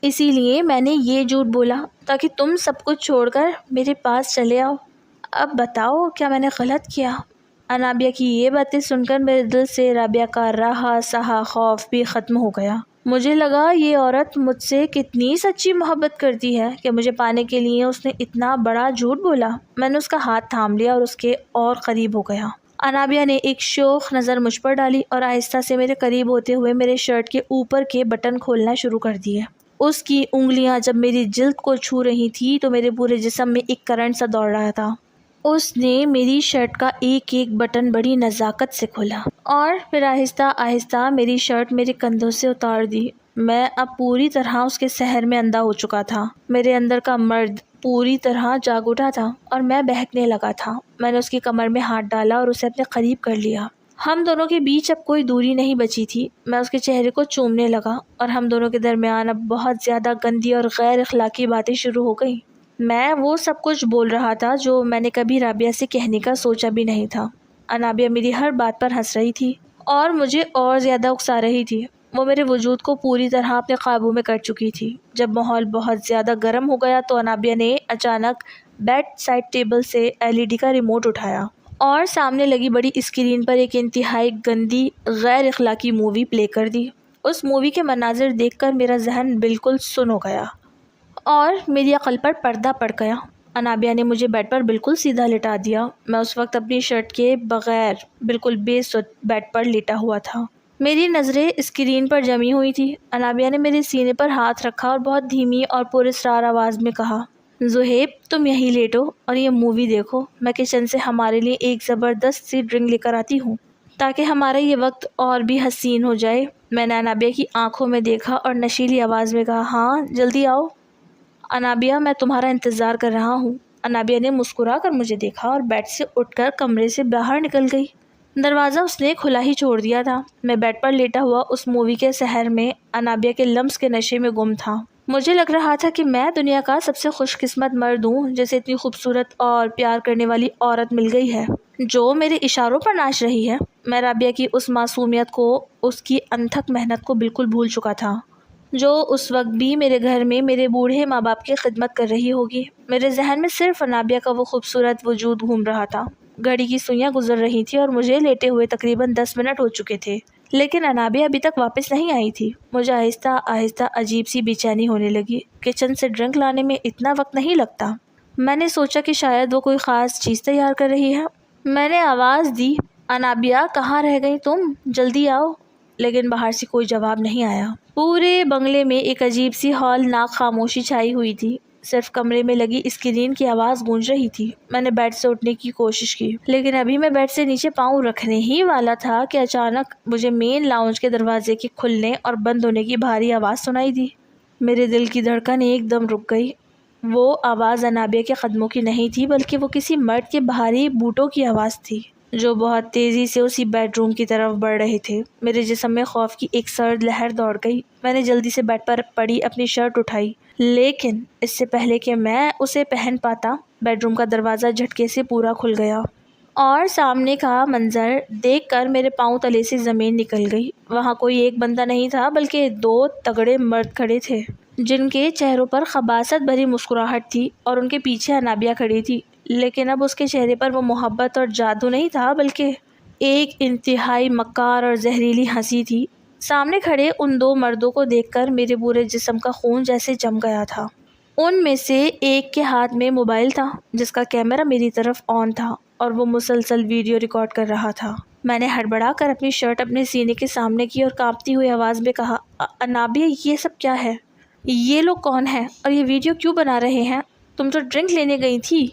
Speaker 1: اسی لیے میں نے یہ جھوٹ بولا تاکہ تم سب کچھ چھوڑ کر میرے پاس چلے آؤ۔ اب بتاؤ کیا میں نے غلط کیا؟ انابیہ کی یہ باتیں سن کر میرے دل سے رابعہ کا رہا سہا خوف بھی ختم ہو گیا۔ مجھے لگا یہ عورت مجھ سے کتنی سچی محبت کرتی ہے کہ مجھے پانے کے لیے اس نے اتنا بڑا جھوٹ بولا۔ میں نے اس کا ہاتھ تھام لیا اور اس کے اور قریب ہو گیا۔ انابیہ نے ایک شوخ نظر مجھ پر ڈالی اور آہستہ سے میرے قریب ہوتے ہوئے میرے شرٹ کے اوپر کے بٹن کھولنا شروع کر دیے۔ اس کی انگلیاں جب میری جلد کو چھو رہی تھی تو میرے پورے جسم میں ایک کرنٹ سا دوڑ رہا تھا۔ اس نے میری شرٹ کا ایک ایک بٹن بڑی نزاکت سے کھولا اور پھر آہستہ آہستہ میری شرٹ میرے کندھوں سے اتار دی۔ میں اب پوری طرح اس کے سحر میں اندھا ہو چکا تھا۔ میرے اندر کا مرد پوری طرح جاگ اٹھا تھا اور میں بہکنے لگا تھا۔ میں نے اس کی کمر میں ہاتھ ڈالا اور اسے اپنے قریب کر لیا۔ ہم دونوں کے بیچ اب کوئی دوری نہیں بچی تھی۔ میں اس کے چہرے کو چومنے لگا اور ہم دونوں کے درمیان اب بہت زیادہ گندی اور غیر اخلاقی باتیں شروع ہو گئیں۔ میں وہ سب کچھ بول رہا تھا جو میں نے کبھی رابعہ سے کہنے کا سوچا بھی نہیں تھا۔ انابیہ میری ہر بات پر ہنس رہی تھی اور مجھے اور زیادہ اکسا رہی تھی۔ وہ میرے وجود کو پوری طرح اپنے قابو میں کر چکی تھی۔ جب ماحول بہت زیادہ گرم ہو گیا تو انابیہ نے اچانک بیڈ سائڈ ٹیبل سے LED کا ریموٹ اٹھایا اور سامنے لگی بڑی اسکرین پر ایک انتہائی گندی غیر اخلاقی مووی پلے کر دی۔ اس مووی کے مناظر دیکھ کر میرا ذہن بالکل سن ہو گیا اور میری عقل پر پردہ پڑ گیا۔ انابیہ نے مجھے بیڈ پر بالکل سیدھا لٹا دیا۔ میں اس وقت اپنی شرٹ کے بغیر بالکل بے سود بیڈ پر لیٹا ہوا تھا۔ میری نظریں اسکرین پر جمی ہوئی تھی۔ انابیہ نے میرے سینے پر ہاتھ رکھا اور بہت دھیمی اور پراسرار آواز میں کہا، زہیب تم یہیں لیٹو اور یہ مووی دیکھو، میں کچن سے ہمارے لیے ایک زبردست سی ڈرنک لے کر آتی ہوں تاکہ ہمارا یہ وقت اور بھی حسین ہو جائے۔ میں نے انابیہ کی آنکھوں میں دیکھا اور نشیلی آواز میں کہا، ہاں جلدی آؤ انابیہ، میں تمہارا انتظار کر رہا ہوں۔ انابیہ نے مسکرا کر مجھے دیکھا اور بیڈ سے اٹھ کر کمرے سے باہر نکل گئی۔ دروازہ اس نے کھلا ہی چھوڑ دیا تھا۔ میں بیڈ پر لیٹا ہوا اس مووی کے سحر میں انابیہ کے لمس کے نشے میں گم تھا۔ مجھے لگ رہا تھا کہ میں دنیا کا سب سے خوش قسمت مرد ہوں جسے اتنی خوبصورت اور پیار کرنے والی عورت مل گئی ہے جو میرے اشاروں پر ناچ رہی ہے۔ میں رابعہ کی اس معصومیت کو، اس کی انتھک محنت کو بالکل بھول چکا تھا جو اس وقت بھی میرے گھر میں میرے بوڑھے ماں باپ کی خدمت کر رہی ہوگی۔ میرے ذہن میں صرف انابیہ کا وہ خوبصورت وجود گھوم رہا تھا۔ گھڑی کی سوئیاں گزر رہی تھی اور مجھے لیٹے ہوئے تقریباً 10 منٹ ہو چکے تھے۔ لیکن انابیہ ابھی تک واپس نہیں آئی تھی۔ مجھے آہستہ آہستہ عجیب سی بے چینی ہونے لگی۔ کچن سے ڈرنک لانے میں اتنا وقت نہیں لگتا۔ میں نے سوچا کہ شاید وہ کوئی خاص چیز تیار کر رہی ہے۔ میں نے آواز دی، انابیہ کہاں رہ گئی تم؟ جلدی آؤ۔ لیکن باہر سے کوئی جواب نہیں آیا۔ پورے بنگلے میں ایک عجیب سی ہولناک خاموشی چھائی ہوئی تھی۔ صرف کمرے میں لگی اسکرین کی آواز گونج رہی تھی۔ میں نے بیڈ سے اٹھنے کی کوشش کی، لیکن ابھی میں بیڈ سے نیچے پاؤں رکھنے ہی والا تھا کہ اچانک مجھے مین لاؤنج کے دروازے کے کھلنے اور بند ہونے کی بھاری آواز سنائی دی۔ میرے دل کی دھڑکن ایک دم رک گئی۔ وہ آواز انابیہ کے قدموں کی نہیں تھی، بلکہ وہ کسی مرد کے بھاری بوٹوں کی آواز تھی جو بہت تیزی سے اسی بیڈ روم کی طرف بڑھ رہے تھے۔ میرے جسم میں خوف کی ایک سرد لہر دوڑ گئی۔ میں نے جلدی سے بیڈ پر پڑی اپنی شرٹ اٹھائی، لیکن اس سے پہلے کہ میں اسے پہن پاتا، بیڈ روم کا دروازہ جھٹکے سے پورا کھل گیا اور سامنے کا منظر دیکھ کر میرے پاؤں تلے سے زمین نکل گئی۔ وہاں کوئی ایک بندہ نہیں تھا، بلکہ 2 تگڑے مرد کھڑے تھے جن کے چہروں پر خباثت بھری مسکراہٹ تھی، اور ان کے پیچھے انابیہ کھڑی تھی۔ لیکن اب اس کے چہرے پر وہ محبت اور جادو نہیں تھا، بلکہ ایک انتہائی مکار اور زہریلی ہنسی تھی۔ سامنے کھڑے ان 2 مردوں کو دیکھ کر میرے پورے جسم کا خون جیسے جم گیا تھا۔ ان میں سے ایک کے ہاتھ میں موبائل تھا جس کا کیمرہ میری طرف آن تھا، اور وہ مسلسل ویڈیو ریکارڈ کر رہا تھا۔ میں نے ہڑبڑا کر اپنی شرٹ اپنے سینے کے سامنے کی اور کانپتی ہوئی آواز میں کہا، انابیہ یہ سب کیا ہے؟ یہ لوگ کون ہیں اور یہ ویڈیو کیوں بنا رہے ہیں؟ تم تو ڈرنک لینے گئی تھی۔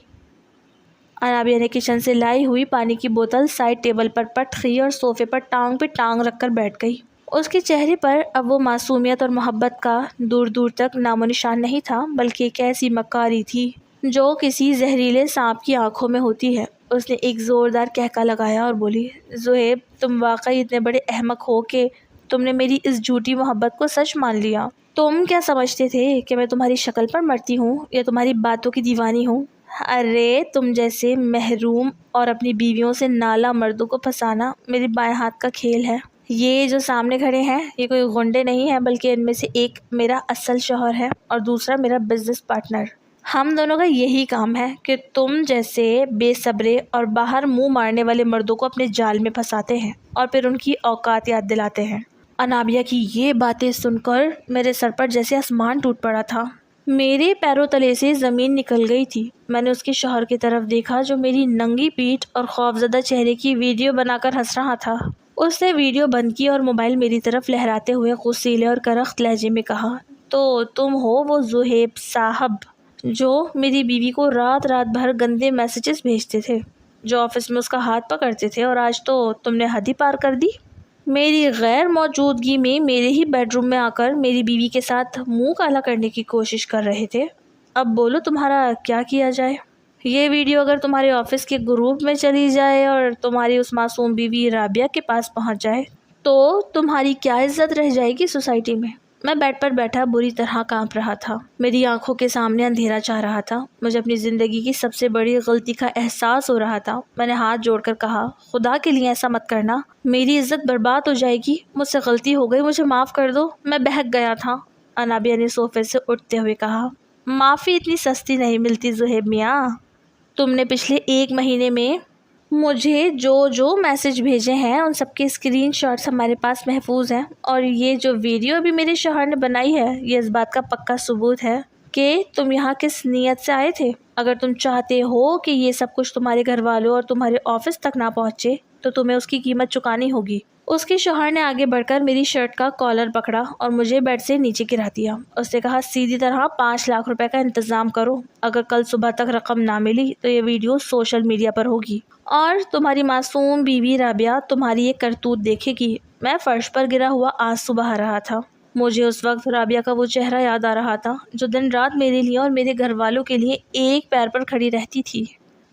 Speaker 1: انابیہ نے کچن سے لائی ہوئی پانی کی بوتل سائڈ ٹیبل پر پٹکی اور صوفے پر ٹانگ پہ ٹانگ رکھ کر بیٹھ گئی۔ اس کے چہرے پر اب وہ معصومیت اور محبت کا دور دور تک نام و نشان نہیں تھا، بلکہ ایک ایسی مکاری تھی جو کسی زہریلے سانپ کی آنکھوں میں ہوتی ہے۔ اس نے ایک زوردار کہکا لگایا اور بولی، زہیب تم واقعی اتنے بڑے احمق ہو کہ تم نے میری اس جھوٹی محبت کو سچ مان لیا۔ تم کیا سمجھتے تھے کہ میں تمہاری شکل پر مرتی ہوں یا تمہاری باتوں کی دیوانی ہوں؟ ارے تم جیسے محروم اور اپنی بیویوں سے نالا مردوں کو پھنسانا میرے بائیں ہاتھ کا کھیل ہے۔ یہ جو سامنے کھڑے ہیں یہ کوئی غنڈے نہیں ہیں، بلکہ ان میں سے ایک میرا اصل شوہر ہے اور دوسرا میرا بزنس پارٹنر۔ ہم دونوں کا یہی کام ہے کہ تم جیسے بے صبرے اور باہر منہ مارنے والے مردوں کو اپنے جال میں پھنساتے ہیں اور پھر ان کی اوقات یاد دلاتے ہیں۔ انابیہ کی یہ باتیں سن کر میرے سر پر جیسے آسمان ٹوٹ پڑا تھا۔ میرے پیروں تلے سے زمین نکل گئی تھی۔ میں نے اس کے شوہر کی طرف دیکھا جو میری ننگی پیٹھ اور خوفزدہ چہرے کی ویڈیو بنا کر ہنس رہا تھا۔ اس نے ویڈیو بند کی اور موبائل میری طرف لہراتے ہوئے غصیلے اور کرخت لہجے میں کہا، تو تم ہو وہ زہیب صاحب جو میری بیوی کو رات رات بھر گندے میسیجز بھیجتے تھے، جو آفس میں اس کا ہاتھ پکڑتے تھے، اور آج تو تم نے حد ہی پار کر دی۔ میری غیر موجودگی میں میرے ہی بیڈ روم میں آ کر میری بیوی کے ساتھ منہ کالا کرنے کی کوشش کر رہے تھے۔ اب بولو تمہارا کیا کیا جائے؟ یہ ویڈیو اگر تمہارے آفس کے گروپ میں چلی جائے اور تمہاری اس معصوم بیوی رابعہ کے پاس پہنچ جائے تو تمہاری کیا عزت رہ جائے گی سوسائٹی میں؟ میں بیڈ پر بیٹھا بری طرح کانپ رہا تھا۔ میری آنکھوں کے سامنے اندھیرا چھا رہا تھا۔ مجھے اپنی زندگی کی سب سے بڑی غلطی کا احساس ہو رہا تھا۔ میں نے ہاتھ جوڑ کر کہا، خدا کے لیے ایسا مت کرنا، میری عزت برباد ہو جائے گی، مجھ سے غلطی ہو گئی، مجھے معاف کر دو، میں بہک گیا تھا۔ انابیہ نے صوفے سے اٹھتے ہوئے کہا، معافی اتنی سستی نہیں ملتی زہیب میاں۔ تم نے پچھلے 1 مہینے میں مجھے جو میسج بھیجے ہیں ان سب کے اسکرین شاٹس ہمارے پاس محفوظ ہیں، اور یہ جو ویڈیو بھی میرے شوہر نے بنائی ہے یہ اس بات کا پکا ثبوت ہے کہ تم یہاں کس نیت سے آئے تھے۔ اگر تم چاہتے ہو کہ یہ سب کچھ تمہارے گھر والوں اور تمہارے آفس تک نہ پہنچے تو تمہیں اس کی قیمت چکانی ہوگی۔ اس کے شوہر نے آگے بڑھ کر میری شرٹ کا کالر پکڑا اور مجھے بیڈ سے نیچے گرا دیا۔ اس نے کہا، سیدھی طرح 5 لاکھ روپے کا انتظام کرو، اگر کل صبح تک رقم نہ ملی تو یہ ویڈیو سوشل میڈیا پر ہوگی اور تمہاری معصوم بیوی رابعہ تمہاری یہ کرتوت دیکھے گی۔ میں فرش پر گرا ہوا آنسو بہا رہا تھا۔ مجھے اس وقت رابعہ کا وہ چہرہ یاد آ رہا تھا جو دن رات میرے لیے اور میرے گھر والوں کے لیے ایک پیر پر کھڑی رہتی تھی،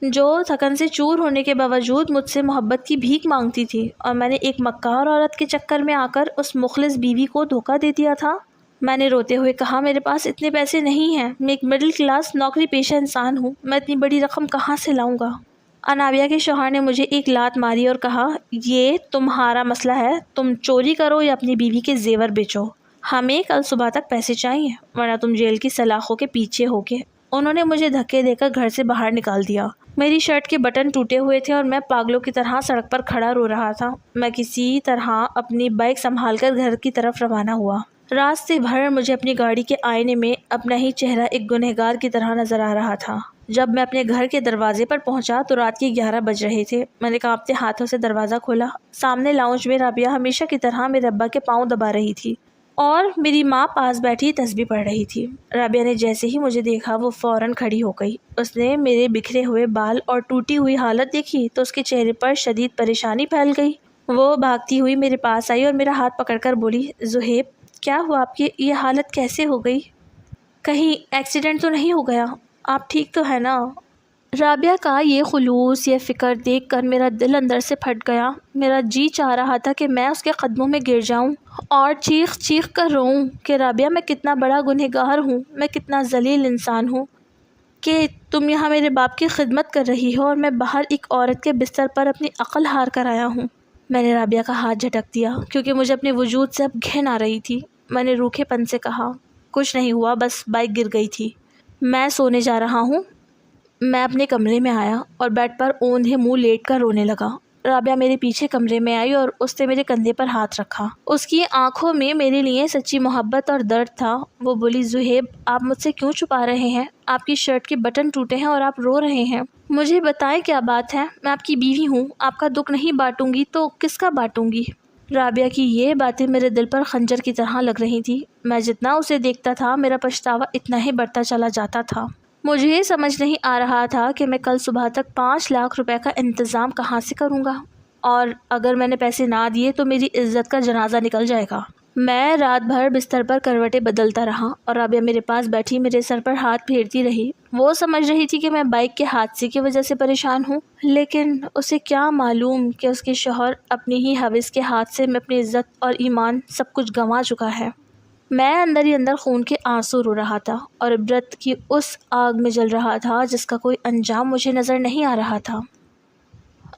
Speaker 1: جو تھکن سے چور ہونے کے باوجود مجھ سے محبت کی بھیک مانگتی تھی، اور میں نے ایک مکار عورت کے چکر میں آ کر اس مخلص بیوی کو دھوکہ دے دیا تھا۔ میں نے روتے ہوئے کہا، میرے پاس اتنے پیسے نہیں ہیں، میں ایک مڈل کلاس نوکری پیشہ انسان ہوں، میں اتنی بڑی رقم کہاں سے لاؤں گا؟ انابیہ کے شوہر نے مجھے ایک لات ماری اور کہا، یہ تمہارا مسئلہ ہے، تم چوری کرو یا اپنی بیوی کے زیور بیچو، ہمیں کل صبح تک پیسے چاہیے ورنہ تم جیل کی سلاخوں کے پیچھے ہوگے۔ انہوں نے مجھے دھکے دے کر گھر سے باہر نکال دیا۔ میری شرٹ کے بٹن ٹوٹے ہوئے تھے اور میں پاگلوں کی طرح سڑک پر کھڑا رو رہا تھا۔ میں کسی طرح اپنی بائک سنبھال کر گھر کی طرف روانہ ہوا۔ راستے بھر مجھے اپنی گاڑی کے آئینے میں اپنا ہی چہرہ ایک گنہگار کی طرح نظر آ رہا تھا۔ جب میں اپنے گھر کے دروازے پر پہنچا تو رات کے 11 بج رہے تھے۔ میں نے کانپتے ہاتھوں سے دروازہ کھولا۔ سامنے لاؤنج میں رابعہ ہمیشہ کی طرح میرے ابا کے پاؤں دبا رہی تھی اور میری ماں پاس بیٹھی تسبیح پڑھ رہی تھی۔ رابعہ نے جیسے ہی مجھے دیکھا وہ فوراً کھڑی ہو گئی۔ اس نے میرے بکھرے ہوئے بال اور ٹوٹی ہوئی حالت دیکھی تو اس کے چہرے پر شدید پریشانی پھیل گئی۔ وہ بھاگتی ہوئی میرے پاس آئی اور میرا ہاتھ پکڑ کر بولی، زہیب کیا ہوا آپ کی یہ حالت کیسے ہو گئی؟ کہیں ایکسیڈنٹ تو نہیں ہو گیا؟ آپ ٹھیک تو ہے نا؟ رابعہ کا یہ خلوص، یہ فکر دیکھ کر میرا دل اندر سے پھٹ گیا۔ میرا جی چاہ رہا تھا کہ میں اس کے قدموں میں گر جاؤں اور چیخ چیخ کر روؤں کہ رابعہ میں کتنا بڑا گنہگار ہوں، میں کتنا ذلیل انسان ہوں کہ تم یہاں میرے باپ کی خدمت کر رہی ہو اور میں باہر ایک عورت کے بستر پر اپنی عقل ہار کر آیا ہوں۔ میں نے رابعہ کا ہاتھ جھٹک دیا کیونکہ مجھے اپنے وجود سے اب گھن آ رہی تھی۔ میں نے روکھے پن سے کہا، کچھ نہیں ہوا، بس بائک گر گئی تھی، میں سونے جا رہا ہوں۔ میں اپنے کمرے میں آیا اور بیڈ پر اوندھے منہ لیٹ کر رونے لگا۔ رابعہ میرے پیچھے کمرے میں آئی اور اس نے میرے کندھے پر ہاتھ رکھا۔ اس کی آنکھوں میں میرے لیے سچی محبت اور درد تھا۔ وہ بولی، زہیب آپ مجھ سے کیوں چھپا رہے ہیں؟ آپ کی شرٹ کے بٹن ٹوٹے ہیں اور آپ رو رہے ہیں، مجھے بتائیں کیا بات ہے؟ میں آپ کی بیوی ہوں، آپ کا دکھ نہیں بانٹوں گی تو کس کا بانٹوں گی؟ رابعہ کی یہ باتیں میرے دل پر خنجر کی طرح لگ رہی تھی۔ میں جتنا اسے دیکھتا تھا میرا پچھتاوا اتنا ہی بڑھتا چلا جاتا تھا۔ مجھے سمجھ نہیں آ رہا تھا کہ میں کل صبح تک 5 لاکھ روپے کا انتظام کہاں سے کروں گا، اور اگر میں نے پیسے نہ دیے تو میری عزت کا جنازہ نکل جائے گا۔ میں رات بھر بستر پر کروٹیں بدلتا رہا اور رابعہ میرے پاس بیٹھی میرے سر پر ہاتھ پھیرتی رہی۔ وہ سمجھ رہی تھی کہ میں بائک کے حادثے کی وجہ سے پریشان ہوں، لیکن اسے کیا معلوم کہ اس کے شوہر اپنی ہی ہوس کے حادثے میں اپنی عزت اور ایمان سب کچھ گنوا چکا ہے۔ میں اندر ہی اندر خون کے آنسو رو رہا تھا اور عبرت کی اس آگ میں جل رہا تھا جس کا کوئی انجام مجھے نظر نہیں آ رہا تھا۔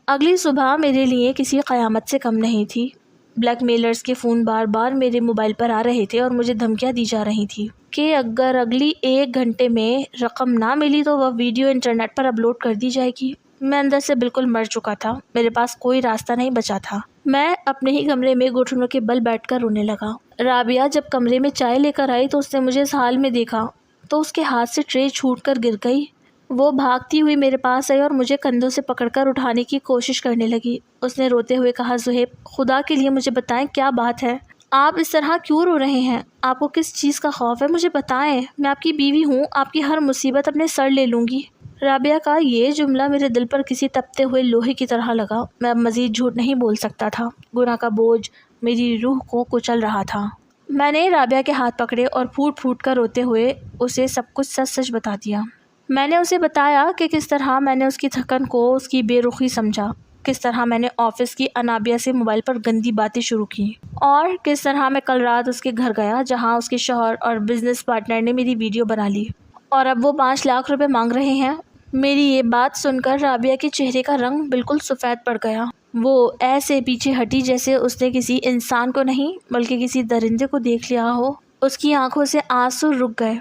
Speaker 1: اگلی صبح میرے لیے کسی قیامت سے کم نہیں تھی۔ بلیک میلرز کے فون بار بار میرے موبائل پر آ رہے تھے اور مجھے دھمکیاں دی جا رہی تھی کہ اگر اگلی 1 گھنٹے میں رقم نہ ملی تو وہ ویڈیو انٹرنیٹ پر اپلوڈ کر دی جائے گی۔ میں اندر سے بالکل مر چکا تھا، میرے پاس کوئی راستہ نہیں بچا تھا۔ میں اپنے ہی کمرے میں گھٹنوں کے بل بیٹھ کر رونے لگا۔ رابعہ جب کمرے میں چائے لے کر آئی تو اس نے مجھے اس حال میں دیکھا تو اس کے ہاتھ سے ٹرے چھوٹ کر گر گئی۔ وہ بھاگتی ہوئی میرے پاس آئی اور مجھے کندھوں سے پکڑ کر اٹھانے کی کوشش کرنے لگی۔ اس نے روتے ہوئے کہا، زہیب خدا کے لیے مجھے بتائیں کیا بات ہے؟ آپ اس طرح کیوں رو رہے ہیں؟ آپ کو کس چیز کا خوف ہے؟ مجھے بتائیں، میں آپ کی بیوی ہوں، آپ کی ہر مصیبت اپنے سر لے لوں گی۔ رابعہ کا یہ جملہ میرے دل پر کسی تپتے ہوئے لوہے کی طرح لگا۔ میں اب مزید جھوٹ نہیں بول سکتا تھا، گناہ کا بوجھ میری روح کو کچل رہا تھا۔ میں نے رابعہ کے ہاتھ پکڑے اور پھوٹ پھوٹ کر روتے ہوئے اسے سب کچھ سچ سچ بتا دیا۔ میں نے اسے بتایا کہ کس طرح میں نے اس کی تھکن کو، اس کی بے رخی سمجھا، کس طرح میں نے آفس کی انابیہ سے موبائل پر گندی باتیں شروع کی، اور کس طرح میں کل رات اس کے گھر گیا جہاں اس کے شوہر اور بزنس پارٹنر نے میری ویڈیو بنا لی اور اب وہ 5 لاکھ روپے مانگ رہے ہیں۔ میری یہ بات سن کر رابعہ کے چہرے کا رنگ بالکل سفید پڑ گیا۔ وہ ایسے پیچھے ہٹی جیسے اس نے کسی انسان کو نہیں بلکہ کسی درندے کو دیکھ لیا ہو۔ اس کی آنکھوں سے آنسو رک گئے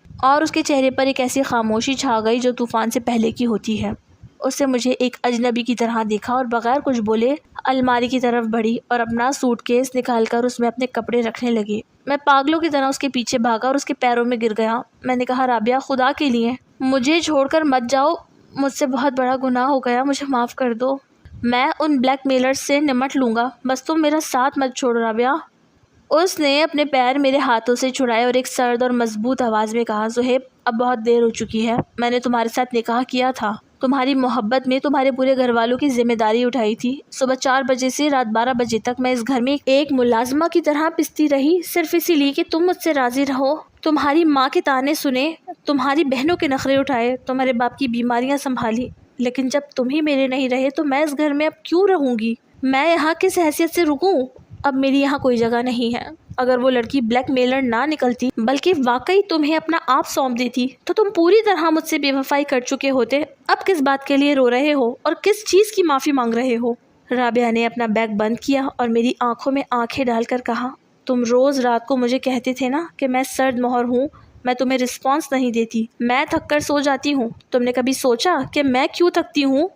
Speaker 1: اور اس کے چہرے پر ایک ایسی خاموشی چھا گئی جو طوفان سے پہلے کی ہوتی ہے۔ اس نے مجھے ایک اجنبی کی طرح دیکھا اور بغیر کچھ بولے الماری کی طرف بڑھی اور اپنا سوٹ کیس نکال کر اس میں اپنے کپڑے رکھنے لگی۔ میں پاگلوں کی طرح اس کے پیچھے بھاگا اور اس کے پیروں میں گر گیا۔ میں نے کہا، رابعہ خدا کے لیے مجھے چھوڑ کر مت جاؤ، مجھ سے بہت بڑا گناہ ہو گیا، مجھے معاف کر دو، میں ان بلیک میلرز سے نمٹ لوں گا، بس تم میرا ساتھ مت چھوڑو رابعہ۔ اس نے اپنے پیر میرے ہاتھوں سے چھڑائے اور ایک سرد اور مضبوط آواز میں کہا، زہیب اب بہت دیر ہو چکی ہے، میں نے تمہارے ساتھ نکاح کیا تھا، تمہاری محبت میں تمہارے پورے گھر والوں کی ذمہ داری اٹھائی تھی۔ صبح 4 بجے سے رات 12 بجے تک میں اس گھر میں ایک ملازمہ کی طرح پستی رہی، صرف اسی لیے کہ تم مجھ سے راضی رہو، تمہاری ماں کے طعنے سنے، تمہاری بہنوں کے نخرے اٹھائے، تمہارے باپ کی بیماریاں سنبھالی، لیکن جب تم ہی میرے نہیں رہے تو میں اس گھر میں اب کیوں رہوں گی؟ میں یہاں کس حیثیت سے رکوں؟ اب میری یہاں کوئی جگہ نہیں ہے۔ اگر وہ لڑکی بلیک میلر نہ نکلتی بلکہ واقعی تمہیں اپنا آپ سونپ دیتی تو تم پوری طرح مجھ سے بے وفائی کر چکے ہوتے۔ اب کس بات کے لیے رو رہے ہو اور کس چیز کی معافی مانگ رہے ہو؟ رابعہ نے اپنا بیگ بند کیا اور میری آنکھوں میں آنکھیں ڈال کر کہا، تم روز رات کو مجھے کہتے تھے نا کہ میں سرد مہر ہوں میں تمہیں رسپانس نہیں دیتی، میں تھک کر سو جاتی ہوں۔ تم نے کبھی سوچا کہ میں کیوں تھکتی ہوں؟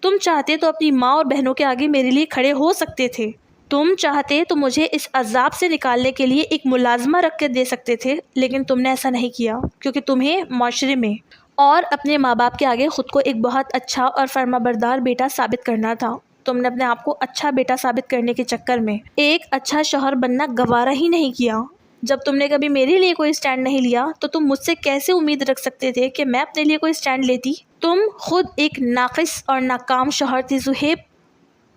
Speaker 1: تم چاہتے تو اپنی ماں اور بہنوں کے آگے میرے لیے کھڑے ہو سکتے تھے، تم چاہتے تو مجھے اس عذاب سے نکالنے کے لیے ایک ملازمہ رکھ کے دے سکتے تھے، لیکن تم نے ایسا نہیں کیا، کیونکہ تمہیں معاشرے میں اور اپنے ماں باپ کے آگے خود کو ایک بہت اچھا اور فرما بردار بیٹا ثابت کرنا تھا۔ تم نے اپنے آپ کو اچھا بیٹا ثابت کرنے کے چکر میں ایک اچھا شوہر بننا گوارا ہی نہیں کیا۔ جب تم نے کبھی میرے لیے کوئی سٹینڈ نہیں لیا تو تم مجھ سے کیسے امید رکھ سکتے تھے کہ میں اپنے لیے کوئی سٹینڈ لیتی؟ تم خود ایک ناقص اور ناکام شوہر تھے زہیب،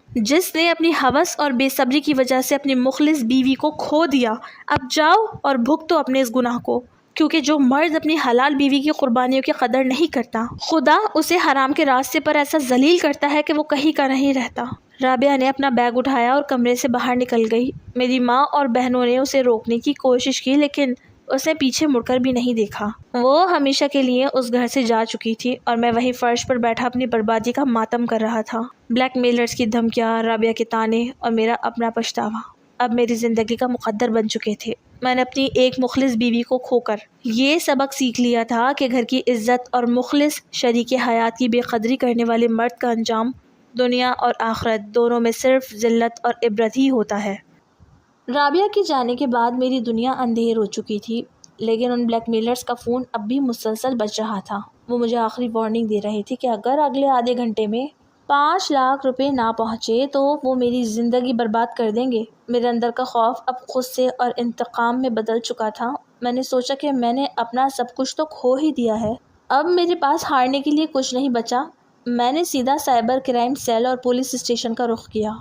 Speaker 1: جس نے اپنی ہوس اور بے صبری کی وجہ سے اپنی مخلص بیوی کو کھو دیا۔ اب جاؤ اور بھگتو اپنے اس گناہ کو، کیونکہ جو مرد اپنی حلال بیوی کی قربانیوں کی قدر نہیں کرتا، خدا اسے حرام کے راستے پر ایسا ذلیل کرتا ہے کہ وہ کہیں کا نہیں رہتا۔ رابعہ نے اپنا بیگ اٹھایا اور کمرے سے باہر نکل گئی۔ میری ماں اور بہنوں نے اسے روکنے کی کوشش کی، لیکن اس نے پیچھے مڑ کر بھی نہیں دیکھا۔ وہ ہمیشہ کے لیے اس گھر سے جا چکی تھی اور میں وہیں فرش پر بیٹھا اپنی بربادی کا ماتم کر رہا تھا۔ بلیک میلرز کی دھمکیاں، رابعہ کے طعنے اور میرا اپنا پچھتاوا اب میری زندگی کا مقدر بن چکے تھے۔ میں نے اپنی ایک مخلص بیوی کو کھو کر یہ سبق سیکھ لیا تھا کہ گھر کی عزت اور مخلص شریک حیات کی بے قدری کرنے والے مرد کا انجام دنیا اور آخرت دونوں میں صرف ذلت اور عبرت ہی ہوتا ہے۔ رابعہ کے جانے کے بعد میری دنیا اندھیر ہو چکی تھی، لیکن ان بلیک میلرز کا فون اب بھی مسلسل بج رہا تھا۔ وہ مجھے آخری وارننگ دے رہے تھے کہ اگر اگلے آدھے گھنٹے میں 5 لاکھ روپے نہ پہنچے تو وہ میری زندگی برباد کر دیں گے۔ میرے اندر کا خوف اب غصے اور انتقام میں بدل چکا تھا۔ میں نے سوچا کہ میں نے اپنا سب کچھ تو کھو ہی دیا ہے، اب میرے پاس ہارنے کے لیے کچھ نہیں بچا۔ میں نے سیدھا سائبر کرائم سیل اور پولیس اسٹیشن کا رخ کیا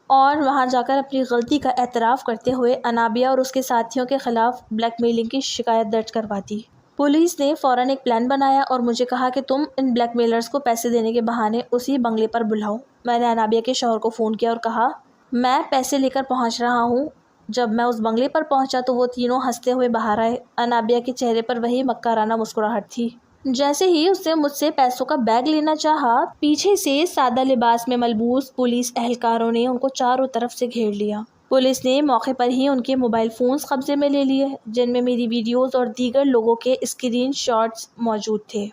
Speaker 1: اور وہاں جا کر اپنی غلطی کا اعتراف کرتے ہوئے انابیہ اور اس کے ساتھیوں کے خلاف بلیک میلنگ کی شکایت درج کروا دی۔ پولیس نے فوراً ایک پلان بنایا اور مجھے کہا کہ تم ان بلیک میلرز کو پیسے دینے کے بہانے اسی بنگلے پر بلاؤ۔ میں نے انابیہ کے شوہر کو فون کیا اور کہا میں پیسے لے کر پہنچ رہا ہوں۔ جب میں اس بنگلے پر پہنچا تو وہ تینوں ہنستے ہوئے باہر آئے۔ انابیہ کے چہرے پر وہی مکارانہ مسکراہٹ تھی۔ جیسے ہی اس نے مجھ سے پیسوں کا بیگ لینا چاہا، پیچھے سے سادہ لباس میں ملبوس پولیس اہلکاروں نے ان کو چاروں طرف سے گھیر لیا۔ پولیس نے موقع پر ہی ان کے موبائل فونز قبضے میں لے لیے، جن میں میری ویڈیوز اور دیگر لوگوں کے اسکرین شاٹس موجود تھے۔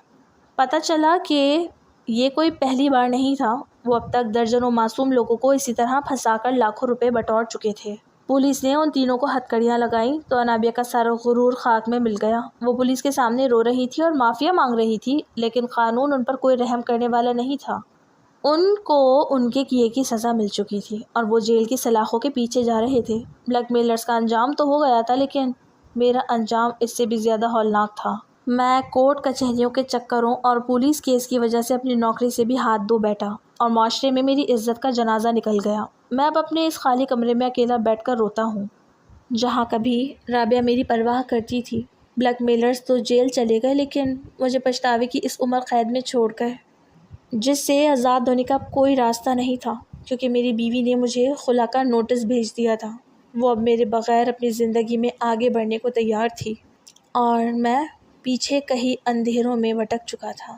Speaker 1: پتہ چلا کہ یہ کوئی پہلی بار نہیں تھا، وہ اب تک درجنوں معصوم لوگوں کو اسی طرح پھنسا کر لاکھوں روپے بٹور چکے تھے۔ پولیس نے ان تینوں کو ہتھکڑیاں لگائیں تو انابیہ کا سارا غرور خاک میں مل گیا۔ وہ پولیس کے سامنے رو رہی تھی اور معافیا مانگ رہی تھی، لیکن قانون ان پر کوئی رحم کرنے والا نہیں تھا۔ ان کو ان کے کیے کی سزا مل چکی تھی اور وہ جیل کی سلاخوں کے پیچھے جا رہے تھے۔ بلیک میلرز کا انجام تو ہو گیا تھا، لیکن میرا انجام اس سے بھی زیادہ ہولناک تھا۔ میں کورٹ کچہریوں کے چکروں اور پولیس کیس کی وجہ سے اپنی نوکری سے بھی ہاتھ دھو بیٹھا اور معاشرے میں میری عزت کا جنازہ نکل گیا۔ میں اب اپنے اس خالی کمرے میں اکیلا بیٹھ کر روتا ہوں، جہاں کبھی رابعہ میری پرواہ کرتی تھی۔ بلیک میلرز تو جیل چلے گئے، لیکن مجھے پچھتاوے کی اس عمر قید میں چھوڑ گئے، جس سے آزاد ہونے کا کوئی راستہ نہیں تھا، کیونکہ میری بیوی نے مجھے خلا کا نوٹس بھیج دیا تھا۔ وہ اب میرے بغیر اپنی زندگی میں آگے بڑھنے کو تیار تھی اور میں پیچھے کہیں اندھیروں میں بھٹک چکا تھا۔